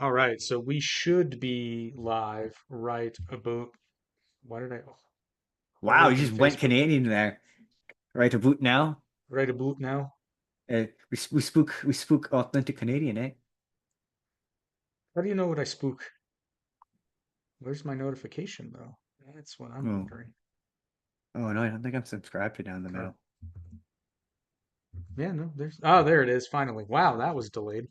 All right, so we should be live right about. Why did I Wow, you open just went Facebook? Canadian there. Right to boot now. Right about now. We spook authentic Canadian, eh? How do you know what I spook? Where's my notification though? That's what I'm Oh, wondering. oh no, I don't think I'm subscribed to down the Oh, middle. yeah, no, there's. Oh, there it is. Finally. Wow, that was delayed.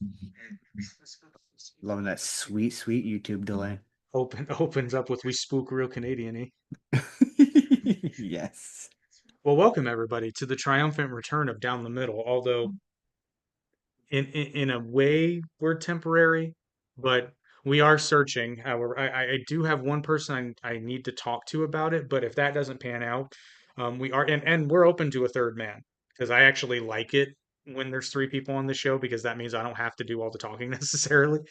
Loving that sweet, sweet YouTube delay. Opens up with "We spook real Canadian." Yes. Well, welcome everybody to the triumphant return of Down the Middle. Although in a way we're temporary, but we are searching. However, I do have one person I need to talk to about it, but if that doesn't pan out, we are and we're open to a third man because I actually like it when there's three people on the show because that means I don't have to do all the talking necessarily.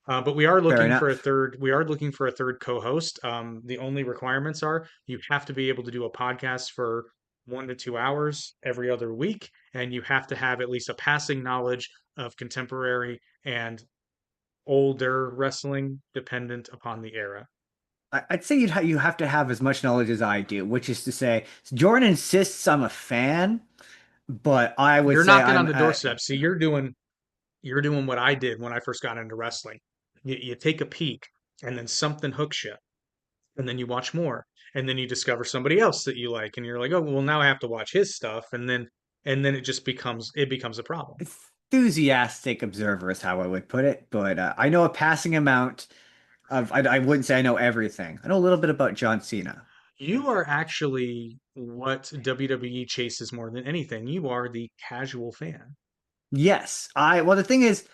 But we are Fair looking for a enough. third. We are looking for a third co-host. The only requirements are you have to be able to do a podcast for 1 to 2 hours every other week, and you have to have at least a passing knowledge of contemporary and older wrestling, dependent upon the era. I'd say you have to have as much knowledge as I do, which is to say, Jordan insists I'm a fan, but I would You're say knocking on I'm the doorstep. See, you're doing what I did when I first got into wrestling. You take a peek, and then something hooks you and then you watch more and then you discover somebody else that you like and you're like, oh well, now I have to watch his stuff, and then it becomes a problem. enthusiastic observer is how I would put it. But I know a passing amount I wouldn't say I know everything. I know a little bit about John Cena. You are actually what WWE chases more than anything. You are the casual fan. Yes, well, the thing is,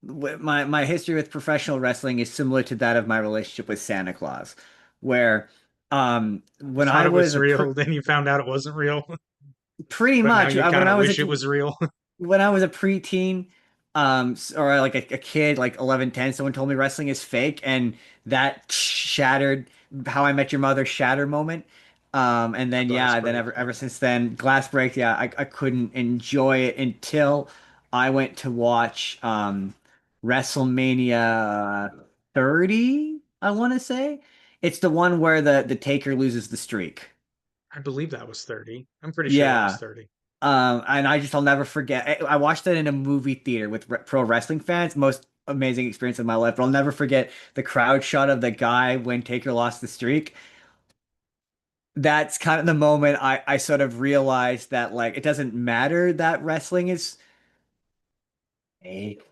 my history with professional wrestling is similar to that of my relationship with Santa Claus, where You when thought I it was was real, then you found out it wasn't real. pretty But now much you kind when of I was wish it was real. when I was a preteen, or like a kid, like 11, 10, someone told me wrestling is fake, and that shattered how I Met Your Mother shatter moment. And then Glass yeah, then break. ever since then, glass break. Yeah, I couldn't enjoy it until I went to watch WrestleMania 30. I want to say it's the one where the Taker loses the streak. I believe that was 30. I'm pretty sure that was Yeah. 30. And I'll never forget. I watched it in a movie theater with pro wrestling fans. Most amazing experience of my life. But I'll never forget the crowd shot of the guy when Taker lost the streak. That's kind of the moment I sort of realized that like it doesn't matter that wrestling is fake.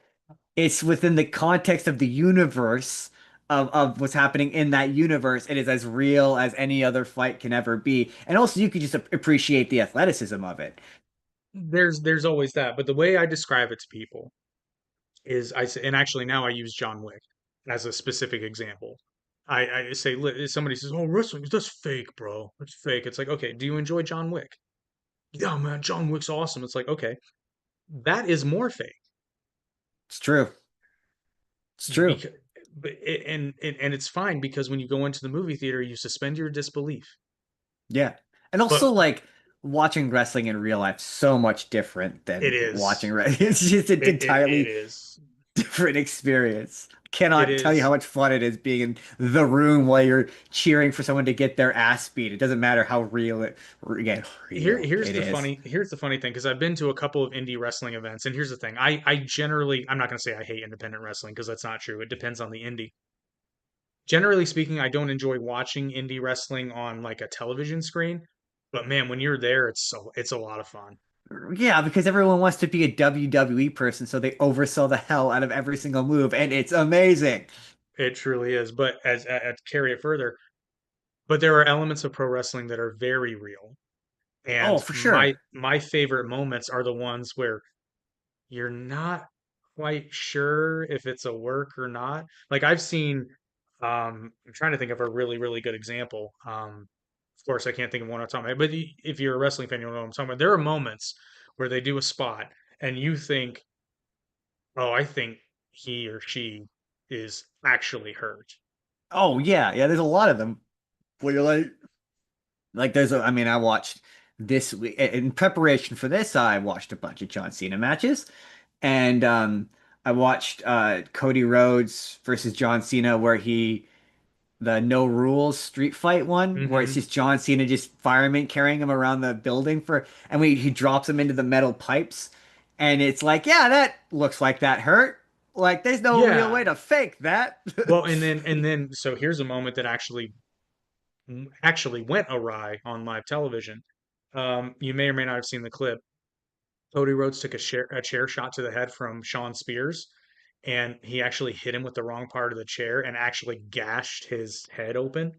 It's within the context of the universe of what's happening in that universe. It is as real as any other fight can ever be. And also you could just appreciate the athleticism of it. There's always that, but the way I describe it to people is I say, and actually now I use John Wick as a specific example. I say somebody says, "Oh, wrestling is just fake, bro. It's fake." It's like, okay, do you enjoy John Wick? Yeah, man, John Wick's awesome. It's like, okay, that is more fake It's true. It's true. because, and it's fine because when you go into the movie theater, you suspend your disbelief. Yeah. And also But like watching wrestling in real life so much different it than is, watching wrestling. It's just an it entirely is, different experience. it Cannot tell you how is. much fun it is being in the room while you're cheering for someone to get their ass beat. It doesn't matter how real again, Here, real here's it the is. funny, here's the funny thing, because I've been to a couple of indie wrestling events, and here's the thing. I generally, I'm not going to say I hate independent wrestling because that's not true. It depends on the indie. Generally speaking, I don't enjoy watching indie wrestling on like a television screen, but man, when you're there, it's a lot of fun. Yeah, because everyone wants to be a WWE person, so they oversell the hell out of every single move, and it's amazing. It truly is. But to carry it further, but there are elements of pro wrestling that are very real, Oh, and for my sure. my favorite moments are the ones where you're not quite sure if it's a work or not. Like I've seen, I'm trying to think of a really, really good example. Of course, I can't think of one off the top of my head, but if you're a wrestling fan, you'll know what I'm talking about. There are moments where they do a spot and you think, oh, I think he or she is actually hurt. Oh yeah, yeah, there's a lot of them where you're like there's a, I mean, I watched this week in preparation for this, I watched a bunch of John Cena matches, and I watched Cody Rhodes versus John Cena where he the no rules street fight one where it's Hmm. just John Cena just fireman carrying him around the building for and he drops him into the metal pipes and it's like yeah that looks like that hurt like there's no real way Yeah. to fake that. Well, and then so here's a moment that actually went awry on live television. You may or may not have seen the clip. Cody Rhodes took a chair shot to the head from Sean Spears, and he actually hit him with the wrong part of the chair and actually gashed his head open.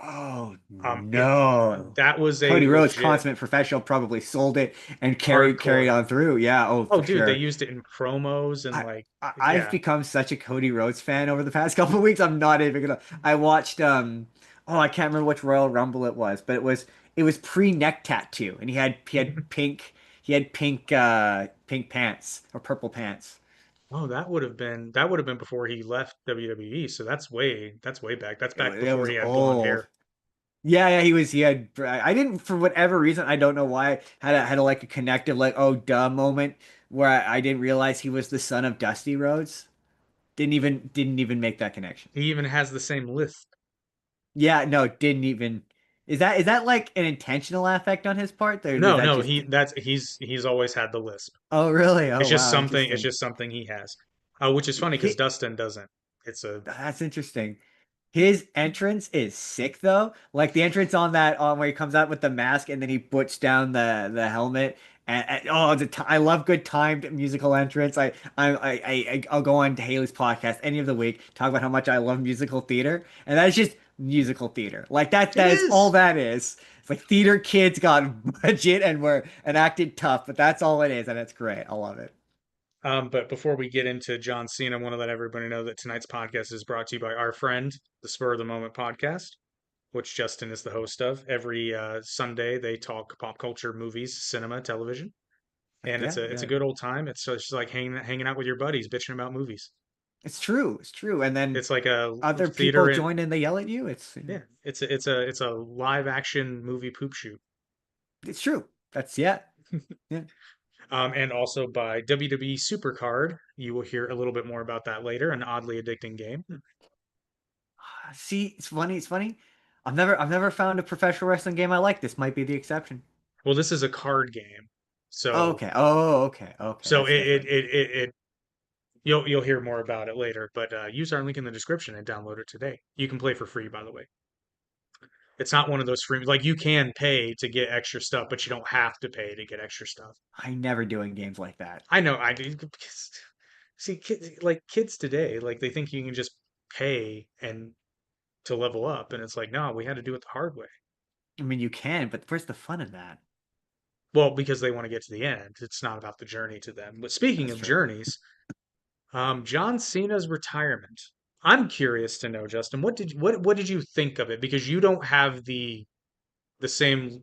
Oh It no. that was a Cody Rhodes, legit consummate professional, probably sold it and carried hardcore. on through. Yeah, oh Oh, for dude, they sure. used it in promos and I, like, I've yeah, become such a Cody Rhodes fan over the past couple of weeks. I'm not even gonna. I watched oh I can't remember which Royal Rumble it was, but it was pre neck tattoo, and he had pink pants or purple pants. oh, that would have been before he left WWE. So that's way back. That's back It before was he had blonde old. hair. Yeah, yeah, he had. I didn't for whatever reason. I don't know why. Had a like a connective like oh duh moment where I didn't realize he was the son of Dusty Rhodes. Didn't even make that connection. He even has the same lisp. Yeah, no, didn't even. Is that like an intentional affect on his part? Or was No, that no, just? he's always had the lisp. Oh, really? Oh, It's just wow, something. It's interesting. just something he has, which is funny because He, Dustin doesn't. It's a that's interesting. His entrance is sick though. Like the entrance on that on where he comes out with the mask and then he puts down the helmet. And oh, I love good timed musical entrance. I'll go on to Haley's podcast any of the week talk about how much I love musical theater, and that's just musical theater. Like that it that is all is. that is. It's like theater kids got budget and acted tough, but that's all it is, and it's great. I love it. But before we get into John Cena, I want to let everybody know that tonight's podcast is brought to you by our friend, the Spur of the Moment podcast, which Justin is the host of. Every Sunday, they talk pop culture, movies, cinema, television, and it's Yeah, a it's a yeah. good old time. It's just like hanging out with your buddies, bitching about movies. It's true. It's true. And then It's like a other theater people and join and they yell at you. yeah, it's a live action movie poop shoot. It's true. That's yeah. Yeah. And also by WWE Supercard. You will hear a little bit more about that later. An oddly addicting game. See, it's funny. It's funny. I've never found a professional wrestling game I like. This might be the exception. Well, this is a card game, Oh, so okay. Oh, okay. Okay. so That's it it different. it, it, it you'll hear more about it later. But use our link in the description and download it today. You can play for free, by the way. It's not one of those free like you can pay to get extra stuff, but you don't have to pay to get extra stuff. I never doing games like that. I know I do. See, kids today, like they think you can just pay and to level up, and it's like, no, we had to do it the hard way. I mean, you can, but where's the fun in that? Well, because they want to get to the end. It's not about the journey to them. But speaking That's of true. journeys, John Cena's retirement. I'm curious to know, Justin, what did you think of it? Because you don't have the same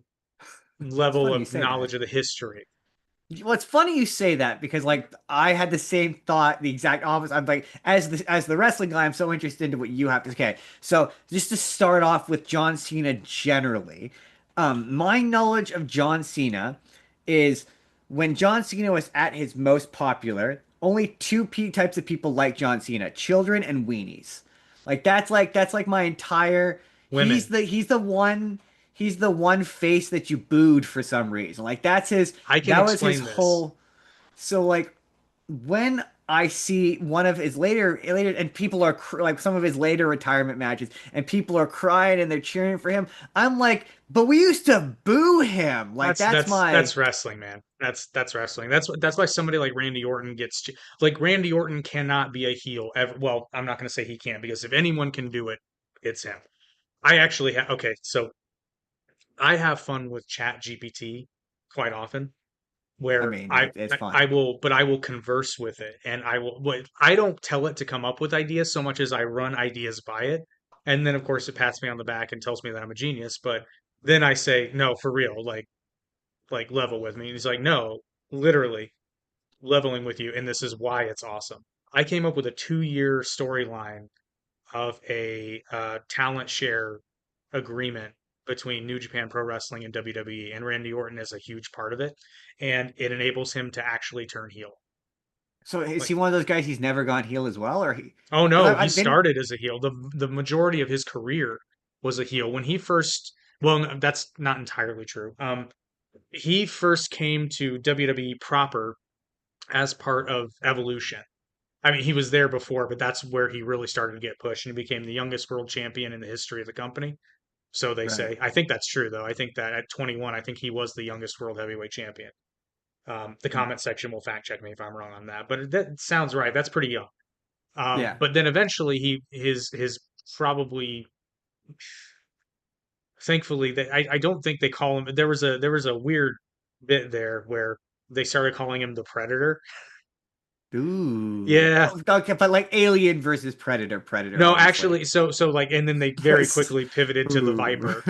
It's level funny you of say that. knowledge of the history. Well, it's funny you say that because like I had the same thought, the exact opposite. I'm like, as the wrestling guy, I'm so interested in what you have to. Okay, so just to start off with John Cena generally, my knowledge of John Cena is when John Cena was at his most popular, only types of people like John Cena: children and weenies. Like that's like my entire. He's Women. the he's the one. He's the one face that you booed for some reason. Like that's his I can that was his explain this. whole. So like when I see one of his later and people are like some of his later retirement matches and people are crying and they're cheering for him, I'm like, but we used to boo him. Like That's that's that's my. that's wrestling, man. That's wrestling. That's why somebody like Randy Orton like Randy Orton cannot be a heel ever. Well, I'm not going to say he can't because if anyone can do it, it's him. I actually have okay, so I have fun with Chat GPT quite often I where mean, I, it's I fun. I will but I will converse with it and I don't tell it to come up with ideas so much as I run ideas by it. And then of course it pats me on the back and tells me that I'm a genius, but then I say, "No, for real, like level with me." And he's like, "No, literally leveling with you and this is why it's awesome." I came up with a 2-year storyline of a talent share agreement between New Japan Pro Wrestling and WWE, and Randy Orton is a huge part of it, and it enables him to actually turn heel. So is Like, he one of those guys he's never gone heel as well, or he? oh Because no, he I've been. started as a heel. The majority of his career was a heel. When he first, well, no, that's not entirely true. He first came to WWE proper as part of Evolution. I mean, he was there before, but that's where he really started to get pushed and he became the youngest world champion in the history of the company. So they Right. say. I think that's true, though. I think that at 21, I think he was the youngest world heavyweight champion. The Hmm. comment section will fact check me if I'm wrong on that, but that sounds right. That's pretty young. Yeah. But then eventually his probably thankfully I don't think they call him. There was a weird bit there where they started calling him the Predator. Ooh. Yeah. Oh, okay, but like Alien versus Predator, Predator, No, obviously. actually, so like, and then they very Yes. quickly pivoted to the Ooh. Viper.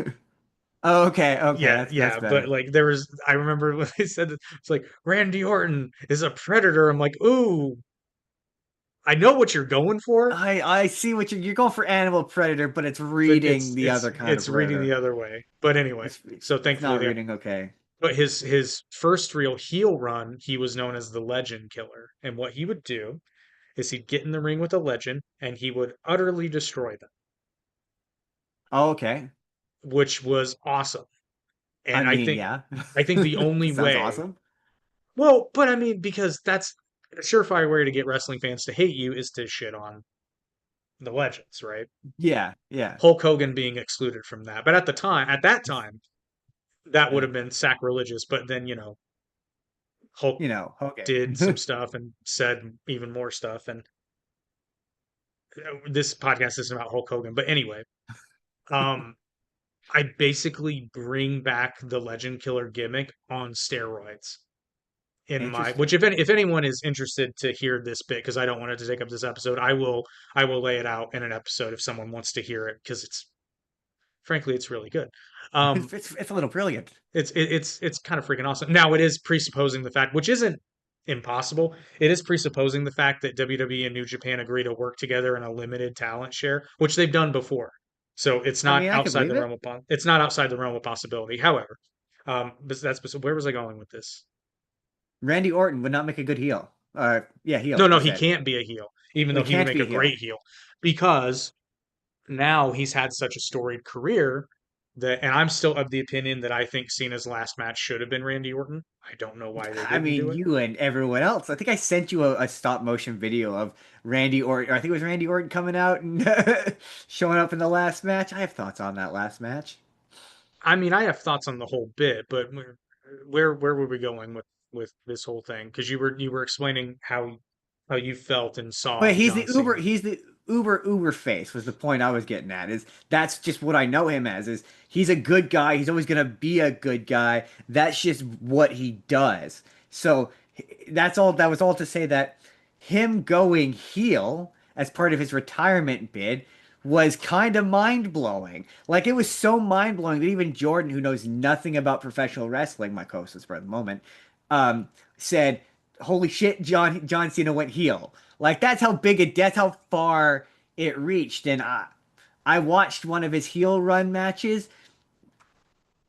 Oh, okay, okay, Yeah, that's yeah, but better. like there was, I remember when they said that, it's like Randy Orton is a predator. I'm like, ooh, I know what you're going for, I see what you're going for animal predator, but it's but reading it's the it's other kind of it's reading the predator. other way. But anyway, It's so it's thankfully not they. reading okay. But his first real heel run, he was known as the Legend Killer, and what he would do is he'd get in the ring with a legend and he would utterly destroy them, Oh, okay. which was awesome. I And I mean, think yeah. I think the only Sounds way. awesome. Well, but I mean, because that's a surefire way to get wrestling fans to hate you is to shit on the legends, right? Yeah, yeah. Hulk Hogan being excluded from that. But at that time, that would Yeah. have been sacrilegious. But then, Hulk okay. did some stuff and said even more stuff. And this podcast isn't about Hulk Hogan. But anyway, um, I basically bring back the Legend Killer gimmick on steroids. Which, Interesting. if anyone is interested to hear this bit, because I don't want it to take up this episode, I will lay it out in an episode if someone wants to hear it, because it's frankly it's really good. Um, It's a little brilliant. it's kind of freaking awesome. Now it is presupposing the fact, which isn't impossible. It is presupposing the fact that WWE and New Japan agree to work together in a limited talent share, which they've done before. So I mean, I could believe it. it's not outside the realm of possibility. However, but where was I going with this? Randy Orton would not make a good heel. Yeah, No, heel, no, you he said. can't be a heel, even Well, though he he would can't make be a a heel. great heel, because now he's had such a storied career that, and I'm still of the opinion that I think Cena's last match should have been Randy Orton. I don't know why they I didn't mean, do it. you and everyone else. I think I sent you a stop motion video of Randy Orton, or I think it was Randy Orton coming out and showing up in the last match. I have thoughts on that last match. I mean, I have thoughts on the whole bit, but where were we going with this whole thing? Because you were explaining how you felt and saw But John Cena. He's the Uber face was the point I was getting at. Is that's just what I know him as. Is he's a good guy. He's always gonna be a good guy. That's just what he does. So that's all. That was all to say that him going heel as part of his retirement bid was kind of mind blowing. Like it was so mind blowing that even Jordan, who knows nothing about professional wrestling, my co-host for the moment, said, "Holy shit, John Cena went heel." Like that's how far it reached. And I watched one of his heel run matches.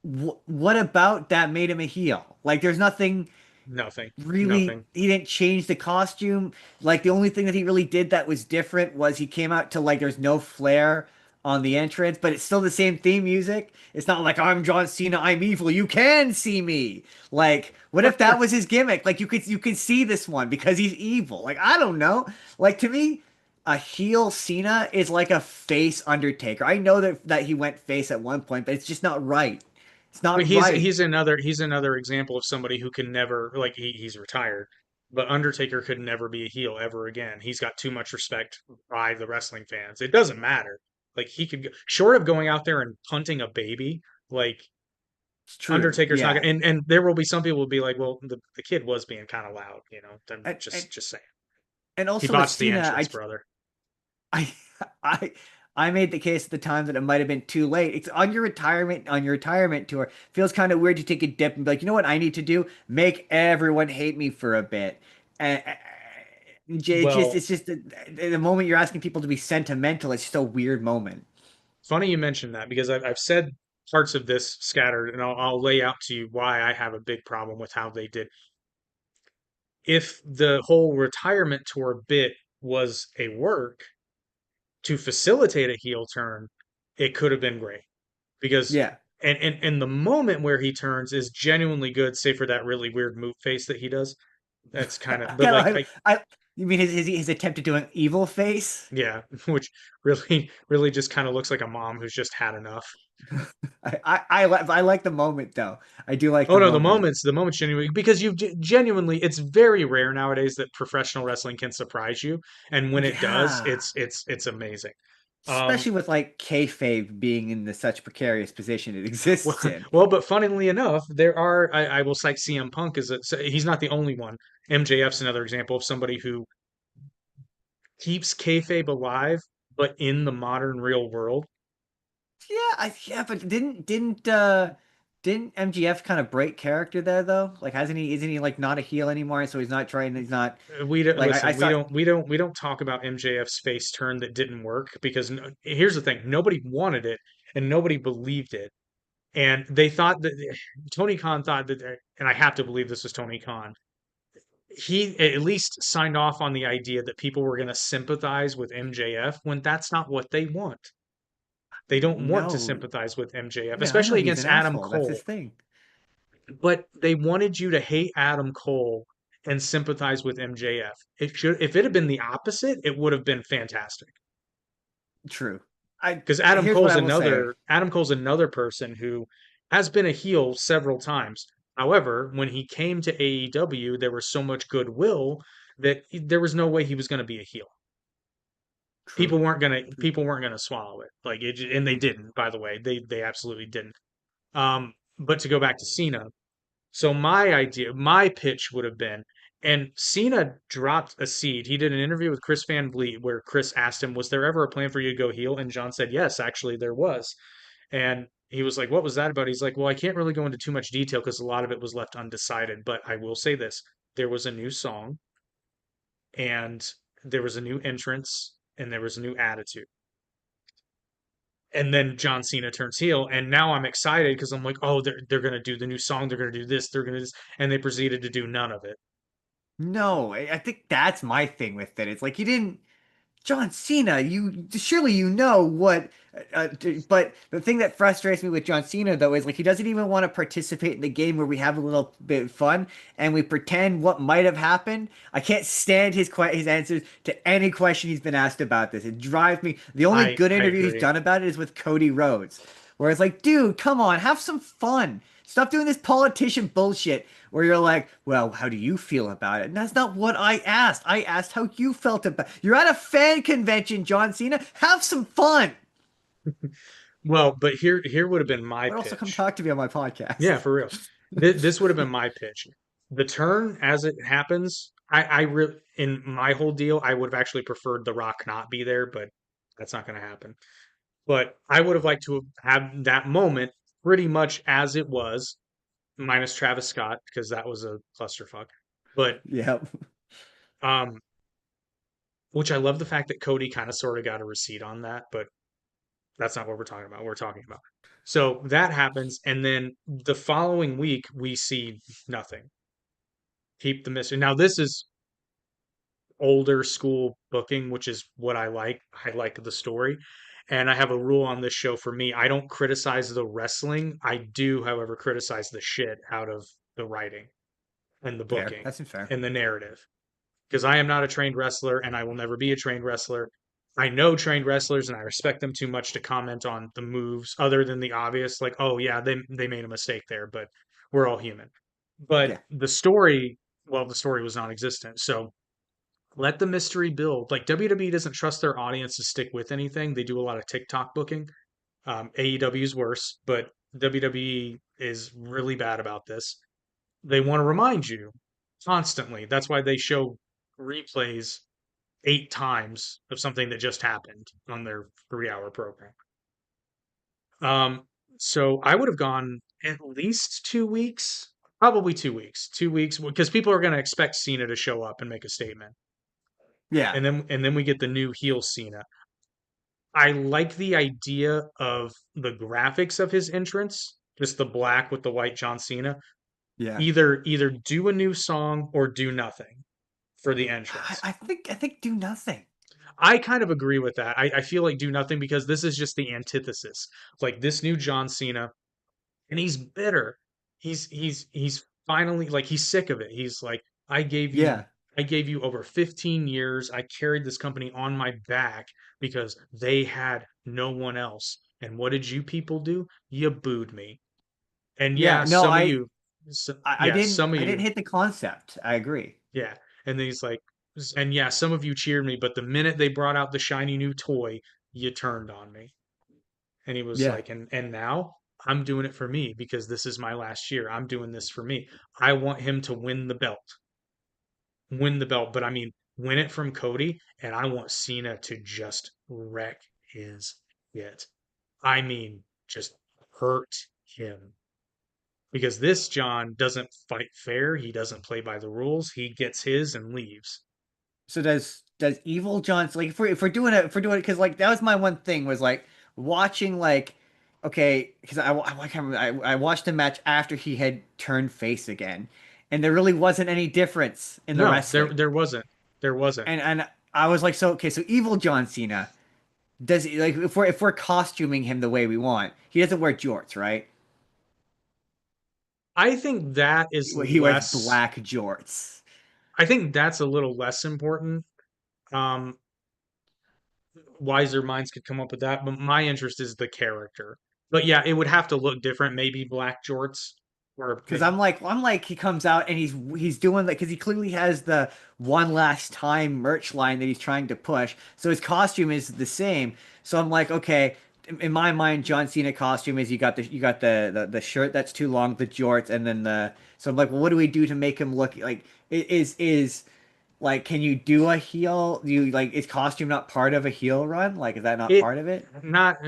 What about that made him a heel? Like there's nothing Nothing, really, nothing. he didn't change the costume. Like the only thing that he really did that was different was he came out to like there's no flair on the entrance, but it's still the same theme music. It's not like I'm John Cena, I'm evil, you can see me. Like what if that was his gimmick? Like you could see this one because he's evil. Like I don't know. Like to me, a heel Cena is like a face Undertaker. I know that he went face at one point, but it's just not right. It's But not he's right. he's another he's another example of somebody who can never, like, he's retired, but Undertaker could never be a heel ever again. He's got too much respect by the wrestling fans. It doesn't matter. Like he could short of going out there and punting a baby, like It's true. Undertaker's not Yeah. gonna, and there will be some people will be like, well, the kid was being kind of loud, I'm And, and just saying. and He also with botched the Cena, entrance, brother. I, I, I made the case at the time that it might have been too late. It's on your retirement tour. Feels kind of weird to take a dip and be like, you know what I need to do? Make everyone hate me for a bit. And Well, it's just the moment you're asking people to be sentimental. It's just a weird moment. funny you mentioned that, because I've said parts of this scattered, and I'll lay out to you why I have a big problem with how they did. if the whole retirement tour bit was a work to facilitate a heel turn, it could have been great because Yeah. and the moment where he turns is genuinely good, save for that really weird move face that he does. That's kind of, but like You mean his attempt to do an evil face? yeah, which really just kind of looks like a mom who's just had enough. I like the moment though. I do like Oh the no, moment. the moments genuinely because you genuinely, it's very rare nowadays that professional wrestling can surprise you, and when it does, Yeah. it's amazing. Um, Especially with like kayfabe being in the such precarious position it exists well, in. well, but funnily enough, there are I will cite CM Punk as a so he's not the only one. MJF's another example of somebody who keeps kayfabe alive, but in the modern real world. Yeah, but didn't MGF kind of break character there though? Like hasn't he isn't he like not a heel anymore? So he's not We don't like I listen. saw We don't talk about MJF's face turn that didn't work because here's the thing: nobody wanted it and nobody believed it, and they thought that Tony Khan thought that, and I have to believe this was Tony Khan. He at least signed off on the idea that people were going to sympathize with MJF when that's not what they want. They don't want to no. sympathize with MJF, Yeah, I know especially he's an against Adam asshole. That's his Cole. thing. But they wanted you to hate Adam Cole and sympathize with MJF. If it had been the opposite, it would have been fantastic. True. Because Here's what I will say. Adam Cole's another person who has been a heel several times. However, when he came to AEW, there was so much goodwill that there was no way he was going to be a heel. True. True. People weren't gonna swallow it. Like and they didn't. By the way, they absolutely didn't. But to go back to Cena, so my pitch would have been, and Cena dropped a seed. He did an interview with Chris Van Vliet where Chris asked him, "Was there ever a plan for you to go heel?" And John said, "Yes, actually there was." And he was like, "What was that about?" He's like, "Well, I can't really go into too much detail because a lot of it was left undecided. But I will say this: there was a new song, and there was a new entrance, and there was a new attitude." And then John Cena turns heel, and now I'm excited because I'm like, oh, they're gonna do the new song, they're gonna do this, they're gonna do this, and they proceeded to do none of it. No, I think that's my thing with it. It's like you didn't John Cena, you surely you know what. But the thing that frustrates me with John Cena though is like he doesn't even want to participate in the game where we have a little bit of fun and we pretend what might have happened. I can't stand his answers to any question he's been asked about this. It drives me. The only good I interview he's agree. done about it is with Cody Rhodes, where it's like, dude, come on, have some fun. Stop doing this politician bullshit where you're like, well, how do you feel about it? And that's not what I asked. I asked how you felt about it. You're at a fan convention, John Cena. Have some fun. Well, but here would have been my But also come pitch. talk to me on my Yeah, podcast. for real. This would have been my pitch. The turn as it happens, I really in my whole deal, I would have actually preferred The Rock not be there, but that's not going to happen. But I would have liked to have that moment pretty much as it was, minus Travis Scott because that was a clusterfuck. But Yeah. um, which I love the fact that Cody kind of sort of got a receipt on that, but that's not what we're talking about. We're talking about. So that happens, and then the following week we see nothing. Keep the mystery. Now this is older school booking, which is what I like. I like the story. And I have a rule on this show for me. I don't criticize the wrestling. I do, however, criticize the shit out of the writing and the Fair. booking That seems fair. and the narrative. Because I am not a trained wrestler and I will never be a trained wrestler. I know trained wrestlers and I respect them too much to comment on the moves other than the obvious, like, oh yeah, they made a mistake there, but we're all human. But Yeah. the story, well, the story was non-existent. So let the mystery build. Like WWE doesn't trust their audience to stick with anything. They do a lot of TikTok booking. AEW is worse, but WWE is really bad about this. They want to remind you constantly. That's why they show replays 8 times of something that just happened on their 3 hour program. Um, so I would have gone at least 2 weeks, probably 2 weeks, 2 weeks, because people are going to expect Cena to show up and make a statement, Yeah. and then we get the new heel Cena. I like the idea of the graphics of his entrance, just the black with the white John Cena. Yeah. Either do a new song or do nothing for the I, entrance. I think I think do nothing. I kind of agree with that. I feel like do nothing because this is just the antithesis. Like this new John Cena, and he's bitter. He's finally like he's sick of it. He's like, I gave you Yeah. I gave you over 15 years. I carried this company on my back because they had no one else. And what did you people do? You booed me. And Yeah. yeah, No, some of you, yeah, some of I didn't you, hit the concept. I agree. yeah. And then he's like, and yeah, some of you cheered me, but the minute they brought out the shiny new toy, you turned on me. And he was Yeah. like, and now I'm doing it for me because this is my last year. I'm doing this for me. I want him to win the belt, but I mean, win it from Cody, and I want Cena to just wreck his shit. I mean, just hurt him. Because this John doesn't fight fair. He doesn't play by the rules. He gets his and leaves. So does Evil John's like if we're doing it because like that was my one thing was like watching like okay because I can't remember I watched a match after he had turned face again and there really wasn't any difference in the No, wrestling there wasn't. There wasn't. and I was like so okay so Evil John Cena does he like if we're costuming him the way we want he doesn't wear jorts right I think that is he wears less. black jorts. I think that's a little less important. Um, Wiser minds could come up with that, but my interest is the character. But yeah, it would have to look different. Maybe black jorts, or Because I'm like he comes out and he's doing like because he clearly has the one last time merch line that he's trying to push. So his costume is the same. So I'm like, okay, in my mind, John Cena costume is you got the shirt that's too long, the jorts, and then the so I'm like, well, what do we do to make him look like is like can you do a heel? Do you like is costume not part of a heel run? Like is that not it part of it? not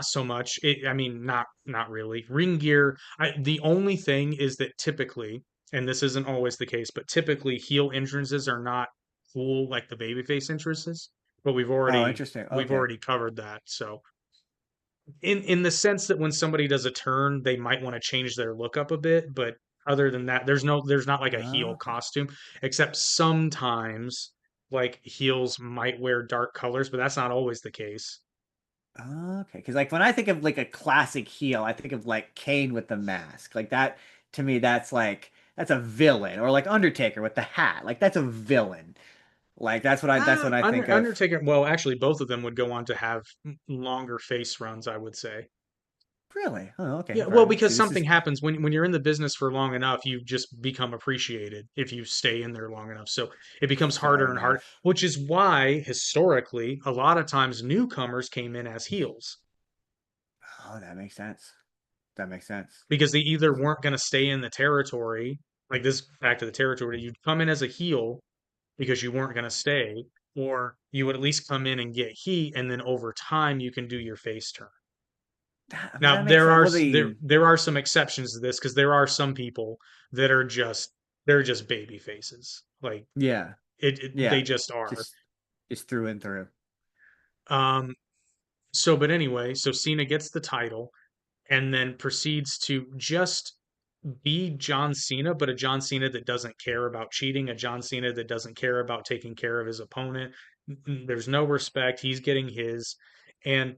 so much. I mean, not really. Ring gear. The only thing is that typically, and this isn't always the case, but typically heel entrances are not cool like the babyface entrances. But Oh, interesting. we've Okay. already covered that. So in the sense that when somebody does a turn, they might want to change their look up a bit, but other than that, there's not like a heel Okay. costume, except sometimes like heels might wear dark colors, but that's not always the case. Okay, because like when I think of like a classic heel, I think of like Kane with the mask. Like that to me, that's a villain, or like Undertaker with the hat. Like that's a villain. Like that's what I think of. Undertaker, well, actually, both of them would go on to have longer face runs, I would say. Really? Oh, okay, Yeah, well, fair. See, because this something is happens when you're in the business for long enough, you just become appreciated if you stay in there long enough. So it becomes fair harder and harder, enough. which is why historically a lot of times newcomers came in as heels Oh, that makes sense. That makes sense. because they either weren't going to stay in the territory, like this back to the territory, you'd come in as a heel because you weren't going to stay, or you would at least come in and get heat, and then over time you can do your face turn. That, but Now that makes sense. Well, the there are some exceptions to this because there are some people that are just they're just baby faces. Like yeah, they yeah, just are. just just through and through. Um but anyway, so Cena gets the title and then proceeds to just be John Cena, but a John Cena that doesn't care about cheating, a John Cena that doesn't care about taking care of his opponent. There's no respect. He's getting his. And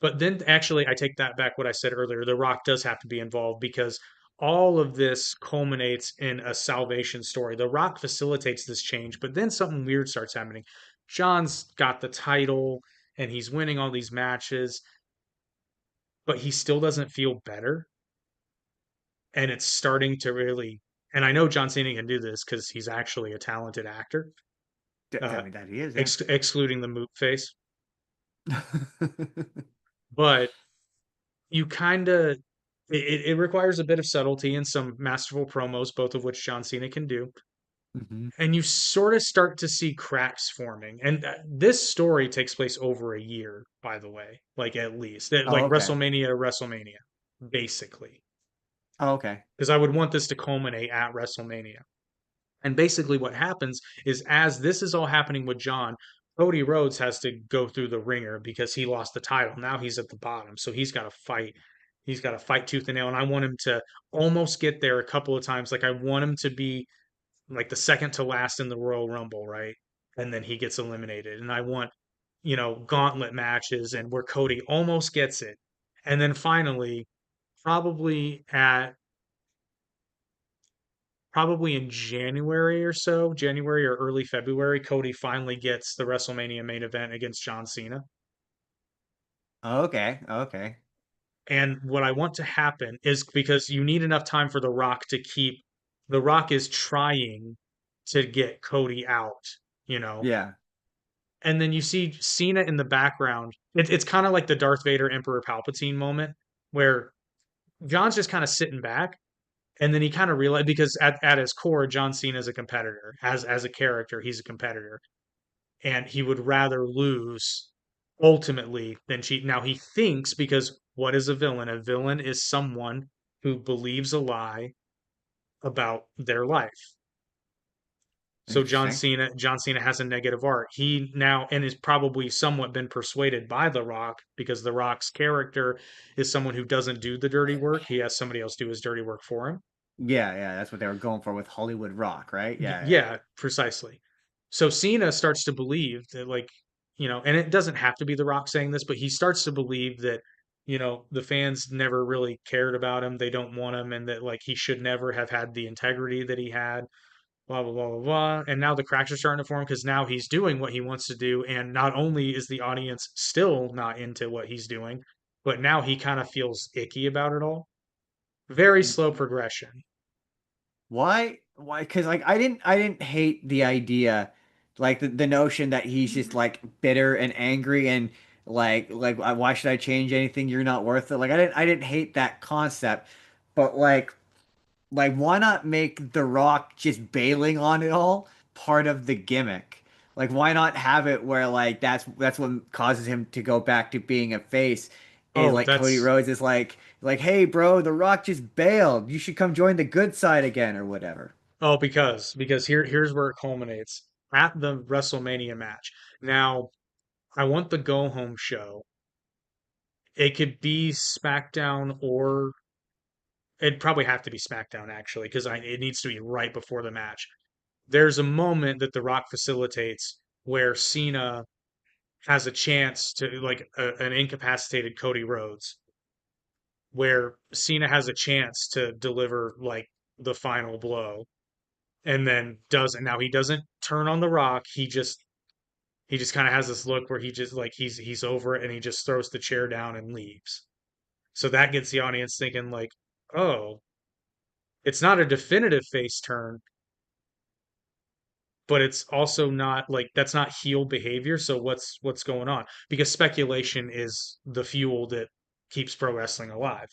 But then actually, I take that back what I said earlier. The Rock does have to be involved because all of this culminates in a salvation story. The Rock facilitates this change, but then something weird starts happening. John's got the title and he's winning all these matches, but he still doesn't feel better. And it's starting to really, and I know John Cena can do this because he's actually a talented actor, I uh, mean, that he is, yeah. excluding the moot face. But you kind of it requires a bit of subtlety and some masterful promos, both of which John Cena can do. hmm And you sort of start to see cracks forming. And this story takes place over a year, by the way, like at least Oh, like okay. WrestleMania to WrestleMania, basically, Oh, okay. because I would want this to culminate at WrestleMania. And basically, what happens is as this is all happening with John, Cody Rhodes has to go through the ringer because he lost the title. Now he's at the bottom, so he's got to fight. he's got to fight tooth and nail, and I want him to almost get there a couple of times. Like I want him to be like the second to last in the Royal Rumble, right? And then he gets eliminated. And I want, gauntlet matches and where Cody almost gets it. And then finally, probably at probably in January or so, January or early February, Cody finally gets the WrestleMania main event against John Cena. Okay, okay. And what I want to happen is because you need enough time for The Rock to keep, The Rock is trying to get Cody out, you know. Yeah. And then you see Cena in the background. It's kind of like the Darth Vader Emperor Palpatine moment where John's just kind of sitting back and then he kind of realized because at his core, John Cena is a competitor. As a character, he's a competitor. And he would rather lose ultimately than cheat. Now he thinks because what is a villain? A villain is someone who believes a lie about their life. So Interesting. John Cena has a negative art. He now and is probably somewhat been persuaded by The Rock because The Rock's character is someone who doesn't do the dirty work. He has somebody else do his dirty work for him. Yeah, yeah, that's what they were going for with Hollywood Rock, right? Yeah, yeah. Yeah, precisely. So Cena starts to believe that, like, and it doesn't have to be The Rock saying this, but he starts to believe that, the fans never really cared about him. They don't want him, and that, like, he should never have had the integrity that he had, blah, blah, blah, blah, blah. And now the cracks are starting to form because now he's doing what he wants to do. And not only is the audience still not into what he's doing, but now he kind of feels icky about it all. Very slow progression. Why? Why? Because like I didn't hate the idea, like the notion that he's just like bitter and angry and why should I change anything? You're not worth it. Like I didn't hate that concept, but like why not make The Rock just bailing on it all part of the gimmick? Like why not have it where like that's what causes him to go back to being a face is Oh, like Cody that's Rhodes is like hey bro, The Rock just bailed. You should come join the good side again or whatever. Oh, because here's where it culminates at the WrestleMania match. Now, I want the go home show. It could be SmackDown or it'd probably have to be SmackDown actually, because it needs to be right before the match. There's a moment that The Rock facilitates where Cena has a chance to like an incapacitated Cody Rhodes, where Cena has a chance to deliver like the final blow and then doesn't. Now he doesn't turn on The Rock. He just kind of has this look where he just like he's over it and he just throws the chair down and leaves. So that gets the audience thinking like, oh, it's not a definitive face turn, but it's also not like that's not heel behavior. So what's going on? Because speculation is the fuel that keeps pro wrestling alive.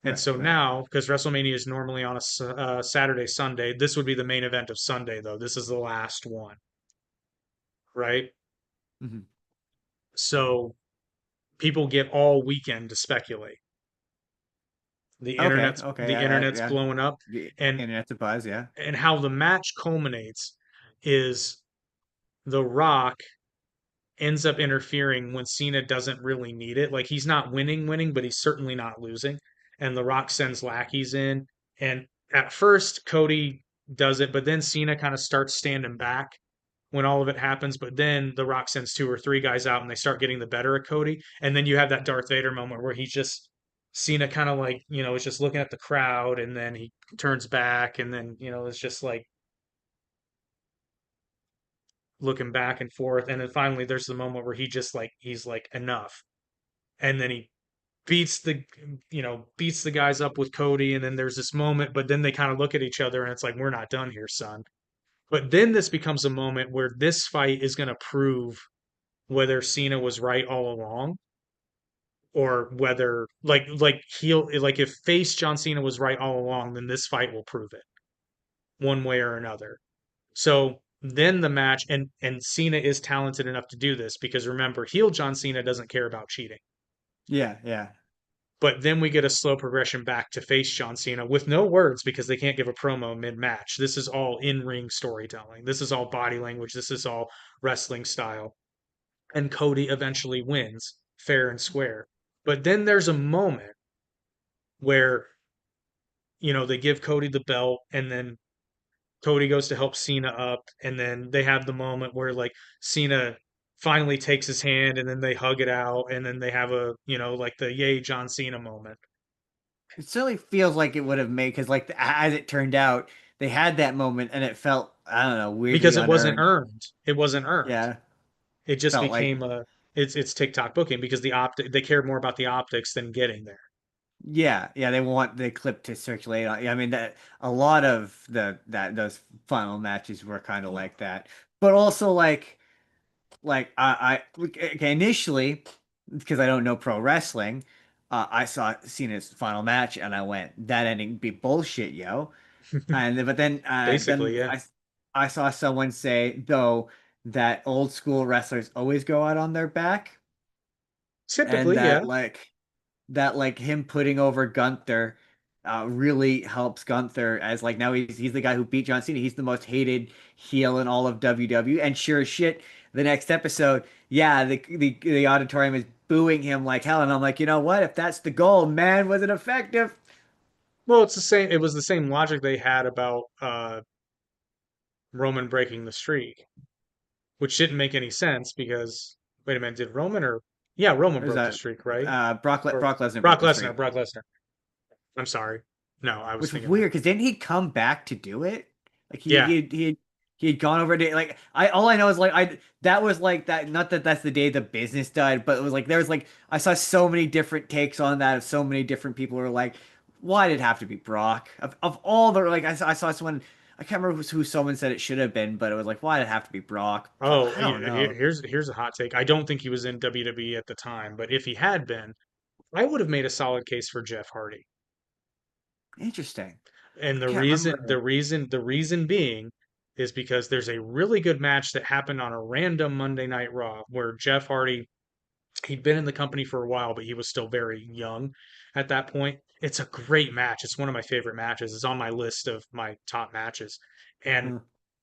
And Right, so right. now, because WrestleMania is normally on a Saturday, Sunday, this would be the main event of Sunday, though. This is the last one, right? Mhm. So people get all weekend to speculate. Okay, okay, The internet's yeah. blowing up, The and internet's a buzz, yeah. how the match culminates is The Rock ends up interfering when Cena doesn't really need it. Like he's not winning, but he's certainly not losing. And The Rock sends lackeys in. And at first, Cody does it, but then Cena kind of starts standing back when all of it happens. But then The Rock sends two or three guys out and they start getting the better of Cody. And then you have that Darth Vader moment where he's just, Cena kind of like, is just looking at the crowd and then he turns back and then, it's just like looking back and forth. And then finally there's the moment where he's like, enough. And then he beats beats the guys up with Cody and then there's this moment but then they kind of look at each other and it's like we're not done here son. But then this becomes a moment where this fight is going to prove whether Cena was right all along or whether like he'll like if face John Cena was right all along then this fight will prove it one way or another. So then the match and Cena is talented enough to do this because remember heel John Cena doesn't care about cheating. Yeah, yeah. But then we get a slow progression back to face John Cena with no words because they can't give a promo mid match. This is all in ring storytelling. This is all body language. This is all wrestling style. And Cody eventually wins fair and square. But then there's a moment where, they give Cody the belt and then Cody goes to help Cena up, and then they have the moment where like Cena finally takes his hand and then they hug it out and then they have a, like the yay John Cena moment It certainly feels like it would have made because like as it turned out, they had that moment and it felt I don't know weirdly because it wasn't unearned. earned. It wasn't earned. Yeah, It just felt like became it's TikTok booking because they cared more about the optics than getting there. yeah, they want the clip to circulate. I mean that a lot of that those final matches were kind of like that, but also like okay, initially because I don't know pro wrestling, I saw Cena's final match and I went that ending be bullshit, yo. And but then Basically, yeah. I saw someone say though that old school wrestlers always go out on their back, and Typically, yeah. that like him putting over Gunther really helps Gunther as like now he's the guy who beat John Cena. He's the most hated heel in all of WWE. And sure as shit, the next episode, yeah, the auditorium is booing him like hell. And I'm like, you know what? If that's the goal, man, was it effective? Well, it was the same logic they had about Roman breaking the streak, which didn't make any sense because wait a minute, did Roman or yeah, Roman Or was broke the that streak, right? Or Brock Lesnar broke the streak? Brock Lesnar. I'm sorry. No, I was Which was thinking weird because didn't he come back to do it? Like yeah. he had gone over to like I all I know is like I that was like that not that that's the day the business died, but it was like there was like I saw so many different takes on that of so many different people who were like, why did it have to be Brock? Of all the like I saw someone I can't remember who someone said it should have been, but it was like why did it have to be Brock? So Oh, I don't know. here's a hot take. I don't think he was in WWE at the time, but if he had been, I would have made a solid case for Jeff Hardy. Interesting. And I can't remember. the reason being is because there's a really good match that happened on a random Monday Night Raw where Jeff Hardy, he'd been in the company for a while, but he was still very young at that point. It's a great match. It's one of my favorite matches. It's on my list of my top matches. And Hmm.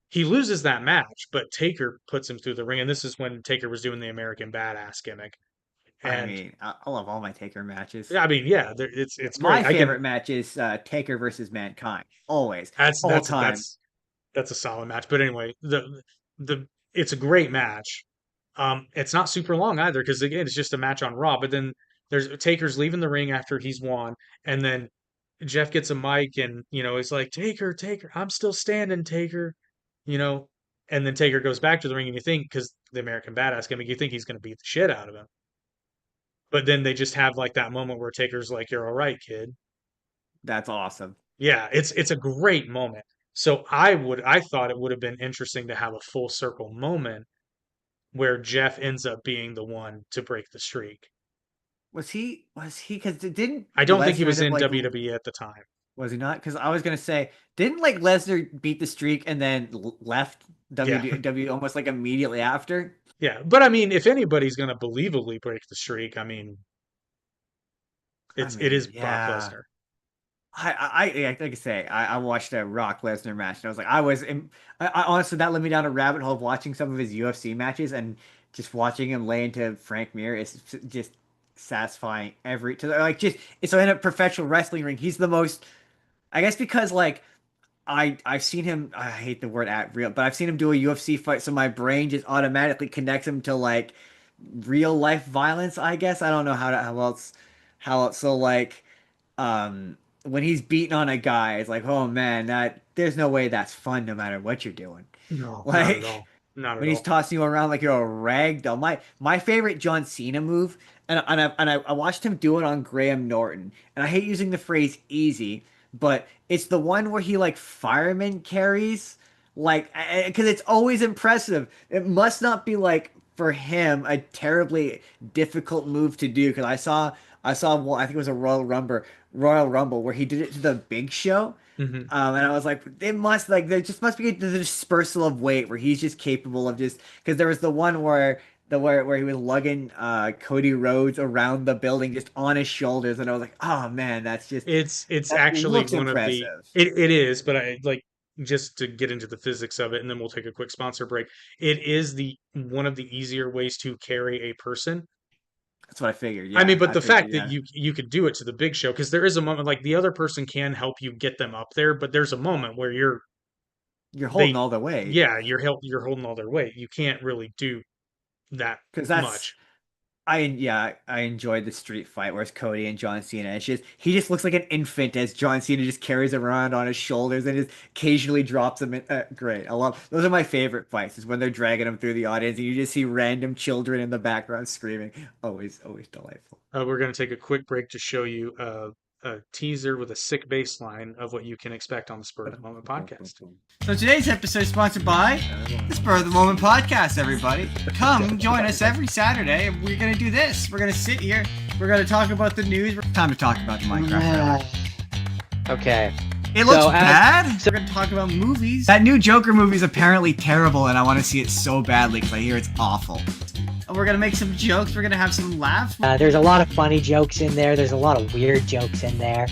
he loses that match, but Taker puts him through the ring. And this is when Taker was doing the American Badass gimmick. I And mean, I love all my Taker matches. yeah, I mean, yeah, it's My great. I can favorite match is Taker versus Mankind. Always. that's All that's time. that's that's a solid match. But anyway, the it's a great match. It's not super long either because again, it's just a match on Raw. But then there's Taker's leaving the ring after he's won, and then Jeff gets a mic and it's like Taker, I'm still standing, Taker, you know. And then Taker goes back to the ring, and you think because the American Badass gimmick, you think he's going to beat the shit out of him. But then they just have like that moment where Taker's like, "You're all right, kid." That's awesome. Yeah, it's a great moment. So I thought it would have been interesting to have a full circle moment where Jeff ends up being the one to break the streak. Was he because didn't I don't think he Lesnar end was up in like WWE at the time. was he not? Because I was gonna say didn't like Lesnar beat the streak and then left Yeah. WWE almost like immediately after? Yeah. But I mean, if anybody's going to believably break the streak, I mean, I it is mean, Brock yeah. Lesnar. Yeah, like I say, I watched a Rock Lesnar match and I was like, I honestly that led me down a rabbit hole of watching some of his UFC matches and just watching him lay into Frank Mir is just satisfying every to like just so in a professional wrestling ring, he's the most I guess because like I've seen him I hate the word at real, but I've seen him do a UFC fight, so my brain just automatically connects him to like real life violence, I guess. I don't know how else so like when he's beating on a guy, it's like, oh man, that there's no way that's fun no matter what you're doing. No, not at Like all. Not at when he's all. tossing you around like you're a rag doll. My favorite John Cena move, I watched him do it on Graham Norton, and I hate using the phrase easy, but it's the one where he like fireman carries, like because it's always impressive. It must not be like for him a terribly difficult move to do because I saw one, I think it was a Royal Rumble where he did it to the Big Show. Hmm. And I was like, it must like there just must be the dispersal of weight where he's just capable of just because there was the one where where he was lugging Cody Rhodes around the building just on his shoulders, and I was like, oh man, It's that actually looks one of the impressive. it is, but I like just to get into the physics of it, and then we'll take a quick sponsor break. It is the one of the easier ways to carry a person That's what I figured. I mean, Yeah, but I the figured. fact that Yeah, you could do it to the Big Show, because there is a moment like the other person can help you get them up there, but there's a moment where you're holding they all the weight yeah, you're holding all their weight. You can't really do that because that's much. I enjoyed the street fight whereas Cody and John Cena. It's just he just looks like an infant as John Cena just carries him around on his shoulders and just occasionally drops him in. Great, I love those are my favorite fights. Is when they're dragging him through the audience and you just see random children in the background screaming. Always delightful. We're going to take a quick break to show you a teaser with a sick baseline of what you can expect on the Spur of the Moment podcast. So today's episode is sponsored by the Spur of the Moment podcast, everybody. Come join us every Saturday and we're going to do this. We're going to sit here. We're going to talk about the news. Time to talk about the Minecraft trailer. Okay. It looks So, bad. We're going to talk about movies. That new Joker movie is apparently terrible and I want to see it so badly because I hear it's awful. And we're going to make some jokes. We're going to have some laughs. There's a lot of funny jokes in there. There's a lot of weird jokes in there.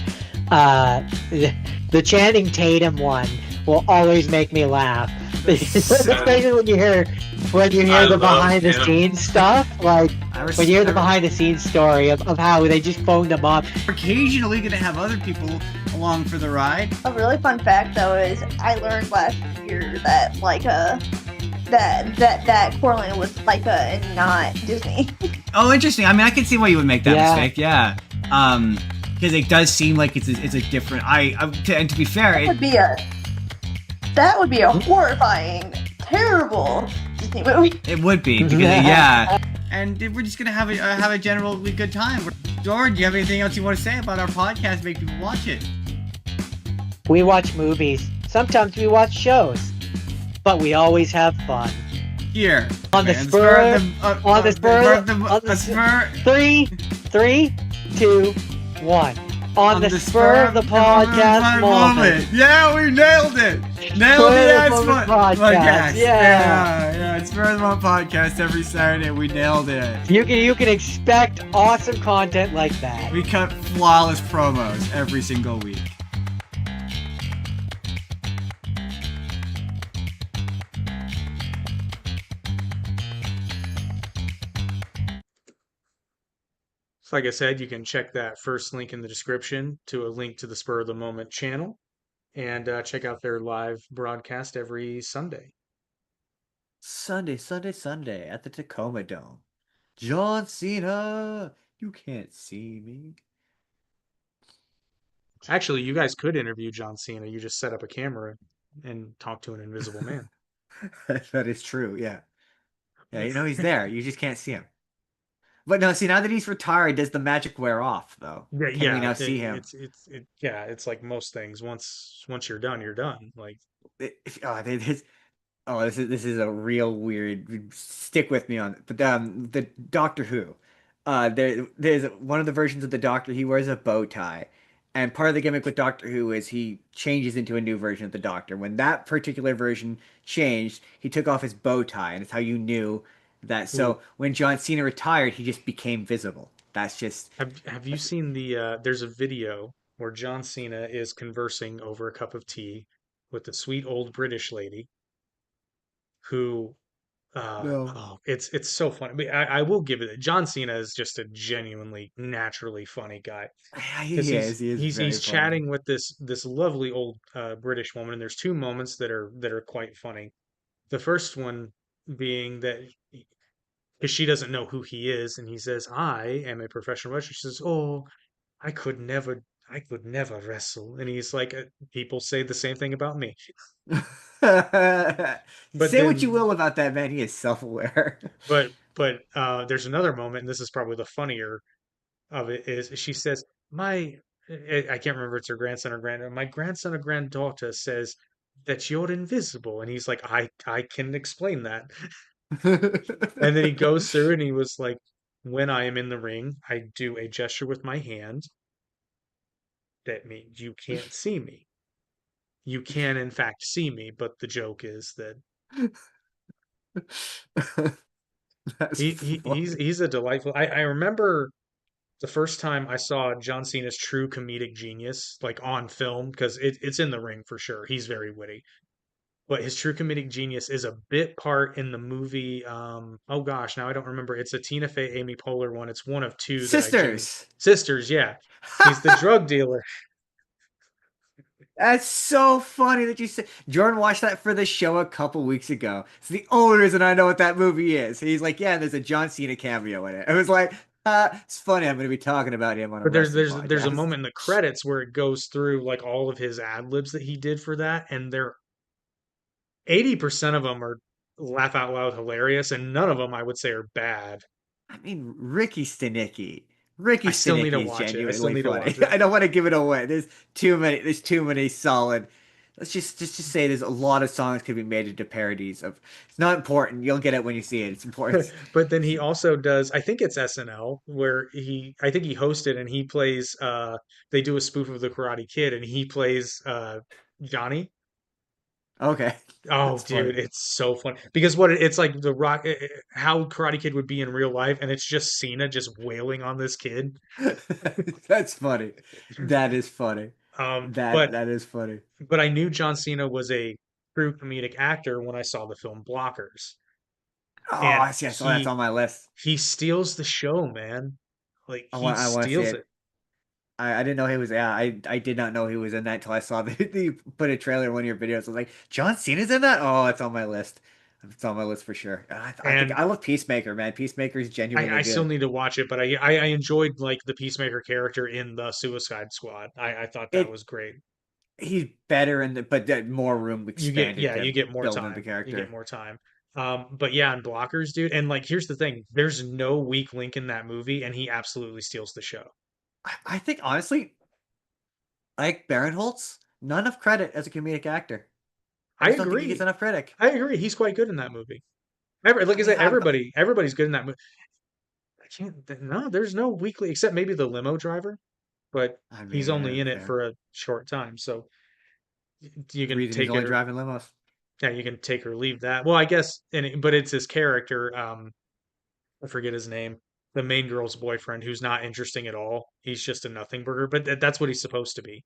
The Channing Tatum one will always make me laugh. Especially when you hear the behind the scenes stuff. Like when you hear the behind the scenes story of how they just phoned them up. We're occasionally going to have other people along for the ride. A really fun fact, though, is I learned last year that that Coraline was Leica and not Disney. Oh, interesting. I mean, I can see why you would make that Yeah. mistake. Yeah. Because it does seem like it's a different. And to be fair, That would be a horrifying, terrible Disney movie. it would be because yeah. And we're just gonna have a generally good time. George, do you have anything else you want to say about our podcast? Make people watch it. We watch movies. Sometimes we watch shows. But we always have fun. Here On the man, spur, on the spur, of the- on the spur. 3, 2, 1. On the spur of the podcast moment. Yeah, we nailed it. Nailed Spur it. of the moment podcast. Yeah. It's Spur of the Moment podcast every Saturday. We nailed it. You can expect awesome content like that. We cut flawless promos every single week. So like I said, you can check that first link in the description to a link to the Spur of the Moment channel and check out their live broadcast every Sunday. Sunday at the Tacoma Dome. John Cena, you can't see me. Actually, you guys could interview John Cena. You just set up a camera and talk to an invisible man. That is true, yeah. Yeah, you know he's there. You just can't see him. But no, see, now that he's retired, does the magic wear off, though? Yeah, Can we yeah. now see him? It's like most things. Once you're done, you're done. Like This is a real weird. Stick with me on it. But the Doctor Who, there's one of the versions of the Doctor. He wears a bow tie, and part of the gimmick with Doctor Who is he changes into a new version of the Doctor. When that particular version changed, he took off his bow tie, and it's how you knew that. Ooh. So when John Cena retired, he just became visible. That's just Have you seen there's a video where John Cena is conversing over a cup of tea with the sweet old British lady who no. oh, it's so funny. I mean, I will give it. John Cena is just a genuinely naturally funny guy because He is. He is very he's funny. chatting with this lovely old British woman, and there's two moments that are quite funny. The first one being that because she doesn't know who he is, and he says, "I am a professional wrestler." She says, "Oh, I could never wrestle." And he's like, "People say the same thing about me." But Say what you then, will about that man, he is self-aware. there's another moment, and this is probably the funnier of it, is she says, "My, I can't remember if it's her grandson or granddaughter. My grandson or granddaughter says that you're invisible," and he's like, I can explain that." And then he goes through and he was like, when I am in the ring, I do a gesture with my hand that means you can't see me. You can, in fact, see me, but the joke is that That's funny. he's a delightful. I remember the first time I saw John Cena's true comedic genius, like on film, because it's in the ring for sure. He's very witty. but his true comedic genius is a bit part in the movie. Oh gosh, now I don't remember. It's a Tina Fey, Amy Poehler one. It's one of two that I genuinely. Sisters. Sisters, yeah. He's the drug dealer. That's so funny that you said. Jordan watched that for the show a couple weeks ago. It's the only reason I know what that movie is. He's like, yeah, there's a John Cena cameo in it. I was like, it's funny. I'm going to be talking about him on a But there's wrestling there's there's a podcast. moment in the credits where it goes through like all of his ad libs that he did for that, and they're 80% of them are laugh out loud hilarious, and none of them I would say are bad. I mean, Ricky Stenicki. Ricky I still need to Stenicki is watch it. I still genuinely need to funny. watch it. I don't want to give it away. There's too many. There's too many solid. Let's just say there's a lot of songs could be made into parodies of. It's not important. You'll get it when you see it. It's important. But then he also does, I think it's SNL, where I think he hosted and he plays, they do a spoof of the Karate Kid and he plays Johnny. Okay, Oh, that's funny. dude, it's so fun because it's like the Rock, how Karate Kid would be in real life, and it's just Cena just wailing on this kid. That's funny. That is funny. Um, That but that is funny. but I knew John Cena was a true comedic actor when I saw the film Blockers, Oh, and I see. I saw that's on my list. he steals the show, man. Like he I want to see steals it. it. I didn't know he was. Yeah, I did not know he was in that until I saw the put a trailer in one of your videos. I was like, John Cena's in that? Oh, it's on my list. It's on my list for sure. I think And I love Peacemaker, man. Peacemaker is genuinely I still good. need to watch it, but I enjoyed like the Peacemaker character in the Suicide Squad. I thought that It was great. He's better in the but that more room expanded You to get more build in the time. You get character. more time. But yeah, and Blockers, dude. And like, here's the thing: there's no weak link in that movie, and he absolutely steals the show. I think honestly, like Barinholtz, not enough credit as a comedic actor. I I just don't think he gets agree. enough credit. I agree. He's quite good in that movie. Like I I mean, said, everybody's good in that movie. I can't. No, there's no weekly except maybe the limo driver, but I he's mean, only in it fair. for a short time, so you can Reason he's take only it or driving limos. yeah, you can take or leave that. Well, I guess, but it's his character. I forget his name. The main girl's boyfriend, who's not interesting at all. He's just a nothing burger, but that's what he's supposed to be.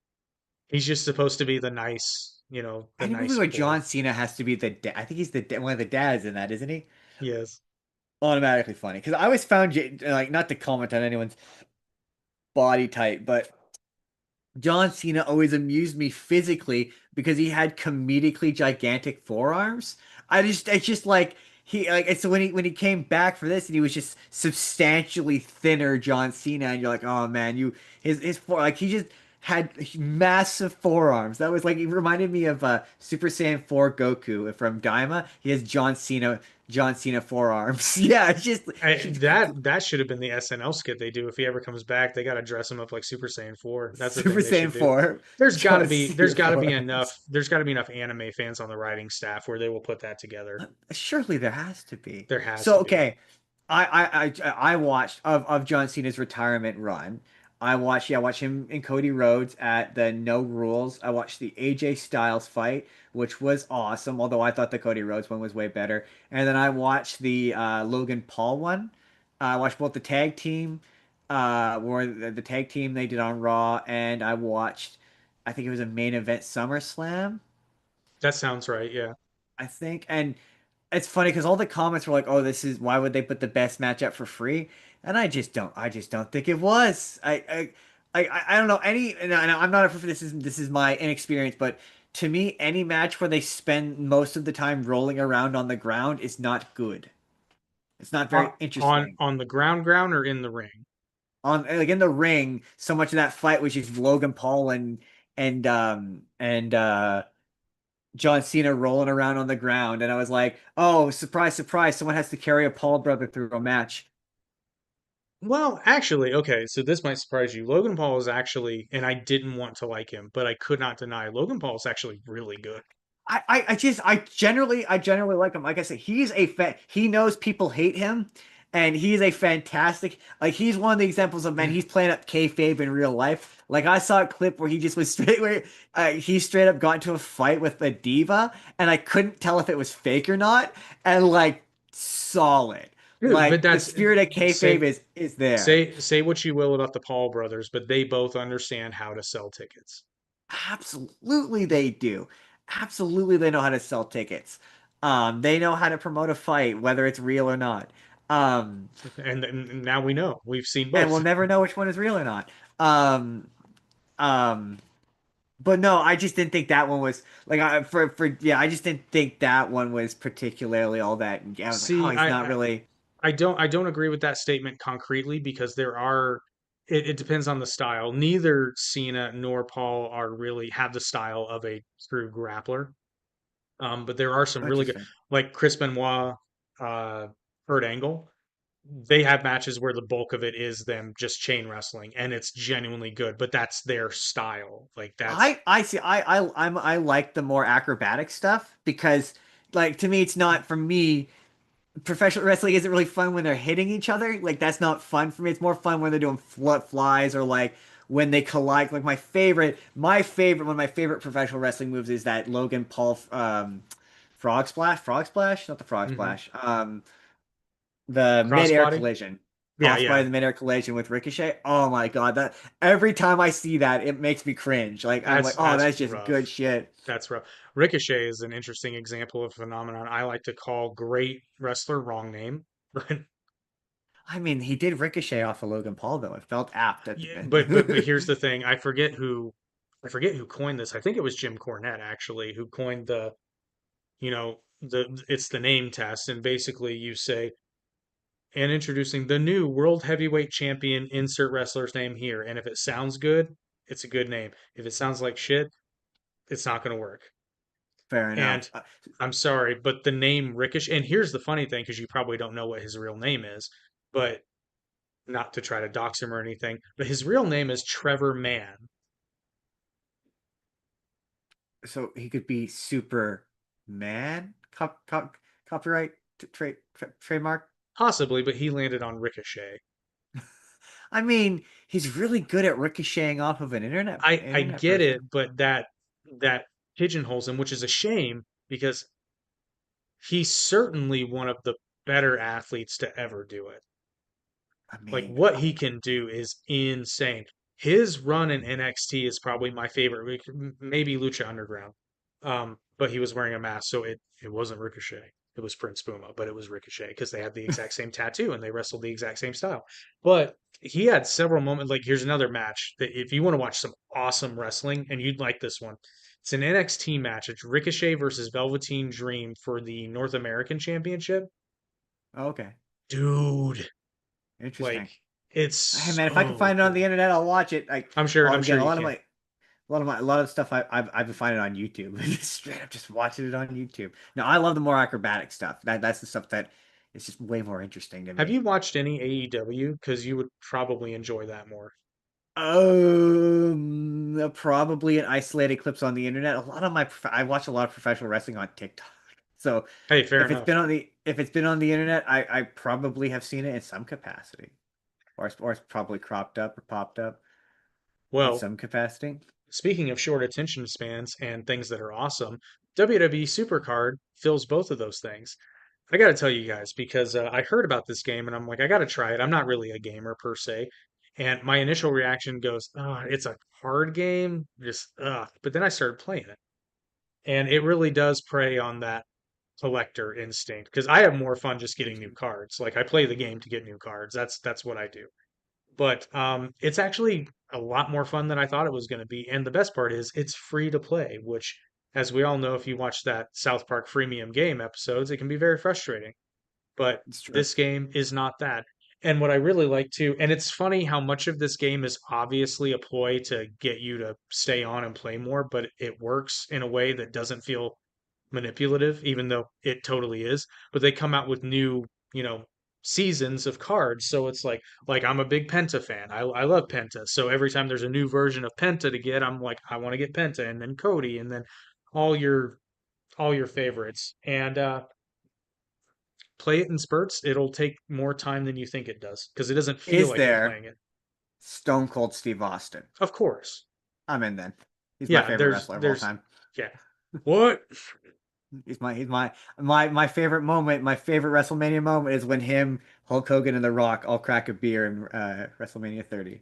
He's just supposed to be the nice, the Any movie nice where boy. John Cena has to be I think he's one of the dads in that, isn't he? Yes. Automatically funny because I always found like not to comment on anyone's body type, but John Cena always amused me physically because he had comedically gigantic forearms. It's just like he like so when he came back for this and he was just substantially thinner John Cena and you're like, oh man, his like he just had massive forearms. That was like it reminded me of Super Saiyan 4 Goku from Daima. He has John Cena forearms. Yeah, it's just That should have been the SNL skit they do if he ever comes back. They got to dress him up like Super Saiyan 4. That's the Super thing they should Saiyan do. 4 John There's Cena got to be forearms. enough anime fans on the writing staff where they will put that together. Surely there has to be. There has So to be. okay, I watched of John Cena's retirement run. I watched him and Cody Rhodes at the No Rules. I watched the AJ Styles fight, which was awesome. Although I thought the Cody Rhodes one was way better. And then I watched the Logan Paul one. I watched both the tag team, where the tag team they did on Raw, and I watched. I think it was a main event SummerSlam. That sounds right. Yeah. I think, and it's funny because all the comments were like, "Oh, this is why would they put the best match up for free?" And I just don't think it was. I don't know any, and I'm not a this is my inexperience, but to me, any match where they spend most of the time rolling around on the ground is not good. It's not On very interesting. on the ground or in the ring. On like in the ring, so much of that fight was just Logan Paul and John Cena rolling around on the ground, and I was like, "Oh, surprise, surprise! Someone has to carry a Paul brother through a match." Well, actually, okay, so this might surprise you. Logan Paul is actually, and I didn't want to like him, but I could not deny Logan Paul is actually really good. I generally like him. Like I said, he knows people hate him, and he's a fantastic. Like he's one of the examples of man. He's playing up kayfabe in real life. Like I saw a clip where he just was straight where he straight up got into a fight with a diva, and I couldn't tell if it was fake or not. And like solid, Dude, but like the that's spirit of kayfabe say is there. say what you will about the Paul brothers, but they both understand how to sell tickets. Absolutely, they do. absolutely they know how to sell tickets. They know how to promote a fight, whether it's real or not. Um, And now we know. We've seen and both. we'll never know which one is real or not. Um, um, but no, I just didn't think that one was like yeah, I just didn't think that one was particularly all that. Yeah, I was like, oh, See, he's not really I don't agree with that statement concretely because it depends on the style. Neither Cena nor Paul are really have the style of a true grappler. But there are some really good, interesting. like Chris Benoit, uh, Kurt Angle. They have matches where the bulk of it is them just chain wrestling, and it's genuinely good. But that's their style. Like that's I see. I like the more acrobatic stuff because, like, to me, it's not for me. Professional wrestling isn't really fun when they're hitting each other. Like that's not fun for me. It's more fun when they're doing flies or like when they collide. Like one of my favorite professional wrestling moves is that Logan Paul frog splash, not the frog mhm. splash. The mid-air Crossbody. collision, Yeah, crossbody yeah, the mid-air collision with Ricochet. Oh my God, that every time I see that, it makes me cringe. Like I'm like, oh, that's that's just rough. good shit. That's rough. Ricochet is an interesting example of a phenomenon I like to call great wrestler, wrong name. But I mean, he did Ricochet off of Logan Paul though. It felt apt at yeah, but the. here's the thing. I forget who coined this. I think it was Jim Cornette actually who coined it's the name test, and basically you say, and introducing the new world heavyweight champion, insert wrestler's name here. And if it sounds good, it's a good name. If it sounds like shit, it's not going to work. Fair enough. And I'm sorry, but the name Ricochet, and here's the funny thing, because you probably don't know what his real name is, but not to try to dox him or anything, but his real name is Trevor Mann. So he could be Superman? Copyright trademark? Possibly, but he landed on Ricochet. I mean, he's really good at ricocheting off of an I internet get it, person. but that pigeonholes him, which is a shame because he's certainly one of the better athletes to ever do it. I Like mean, what he can do is insane. His run in NXT is probably my favorite. Maybe Lucha Underground. But he was wearing a mask, so it wasn't Ricochet. It was Prince Puma, but it was Ricochet because they had the exact same tattoo and they wrestled the exact same style. But he had several moments. Like here's another match that if you want to watch some awesome wrestling and you'd like this one, it's an NXT match. It's Ricochet versus Velveteen Dream for the North American Championship. okay, Dude, like interesting. it's Hey man, if I can so find it on good. the internet, I'll watch it. Like, I'm sure. I'm again, sure you can. a lot of the stuff I've been finding on YouTube. Just straight up just watching it on YouTube. No, I love the more acrobatic stuff. That's the stuff that is just way more interesting to Have me. you watched any AEW? Because you would probably enjoy that more. Probably in isolated clips on the internet. I watch a lot of professional wrestling on TikTok. So Hey, fair enough. if it's been on the internet, I probably have seen it in some capacity, or it's probably cropped up or popped up in Well, some capacity. speaking of short attention spans and things that are awesome, WWE Supercard fills both of those things. I got to tell you guys because I heard about this game and I'm like, I got to try it. I'm not really a gamer per se. And my initial reaction goes, oh, it's a card game. Just, ugh. But then I started playing it. And it really does prey on that collector instinct because I have more fun just getting new cards. Like I play the game to get new cards. That's what I do. But it's actually a lot more fun than I thought it was going to be. And the best part is it's free to play, which, as we all know, if you watch that South Park freemium game episodes, it can be very frustrating. But It's true. this game is not that. And what I really like too, and it's funny how much of this game is obviously a ploy to get you to stay on and play more, but it works in a way that doesn't feel manipulative, even though it totally is. But they come out with new, seasons of cards. So it's like I'm a big Penta fan. I love Penta. So every time there's a new version of Penta to get, I'm like, I want to get Penta and then Cody and then all your all your favorites. And play it in spurts. It'll take more time than you think it does because it doesn't feel Is like you're there playing it. Stone Cold Steve Austin? Of course. I'm in then. He's my Yeah, favorite there's wrestler of all there's time. yeah. What? He's my favorite moment. My favorite WrestleMania moment is when him, Hulk Hogan, and The Rock all crack a beer in WrestleMania 30.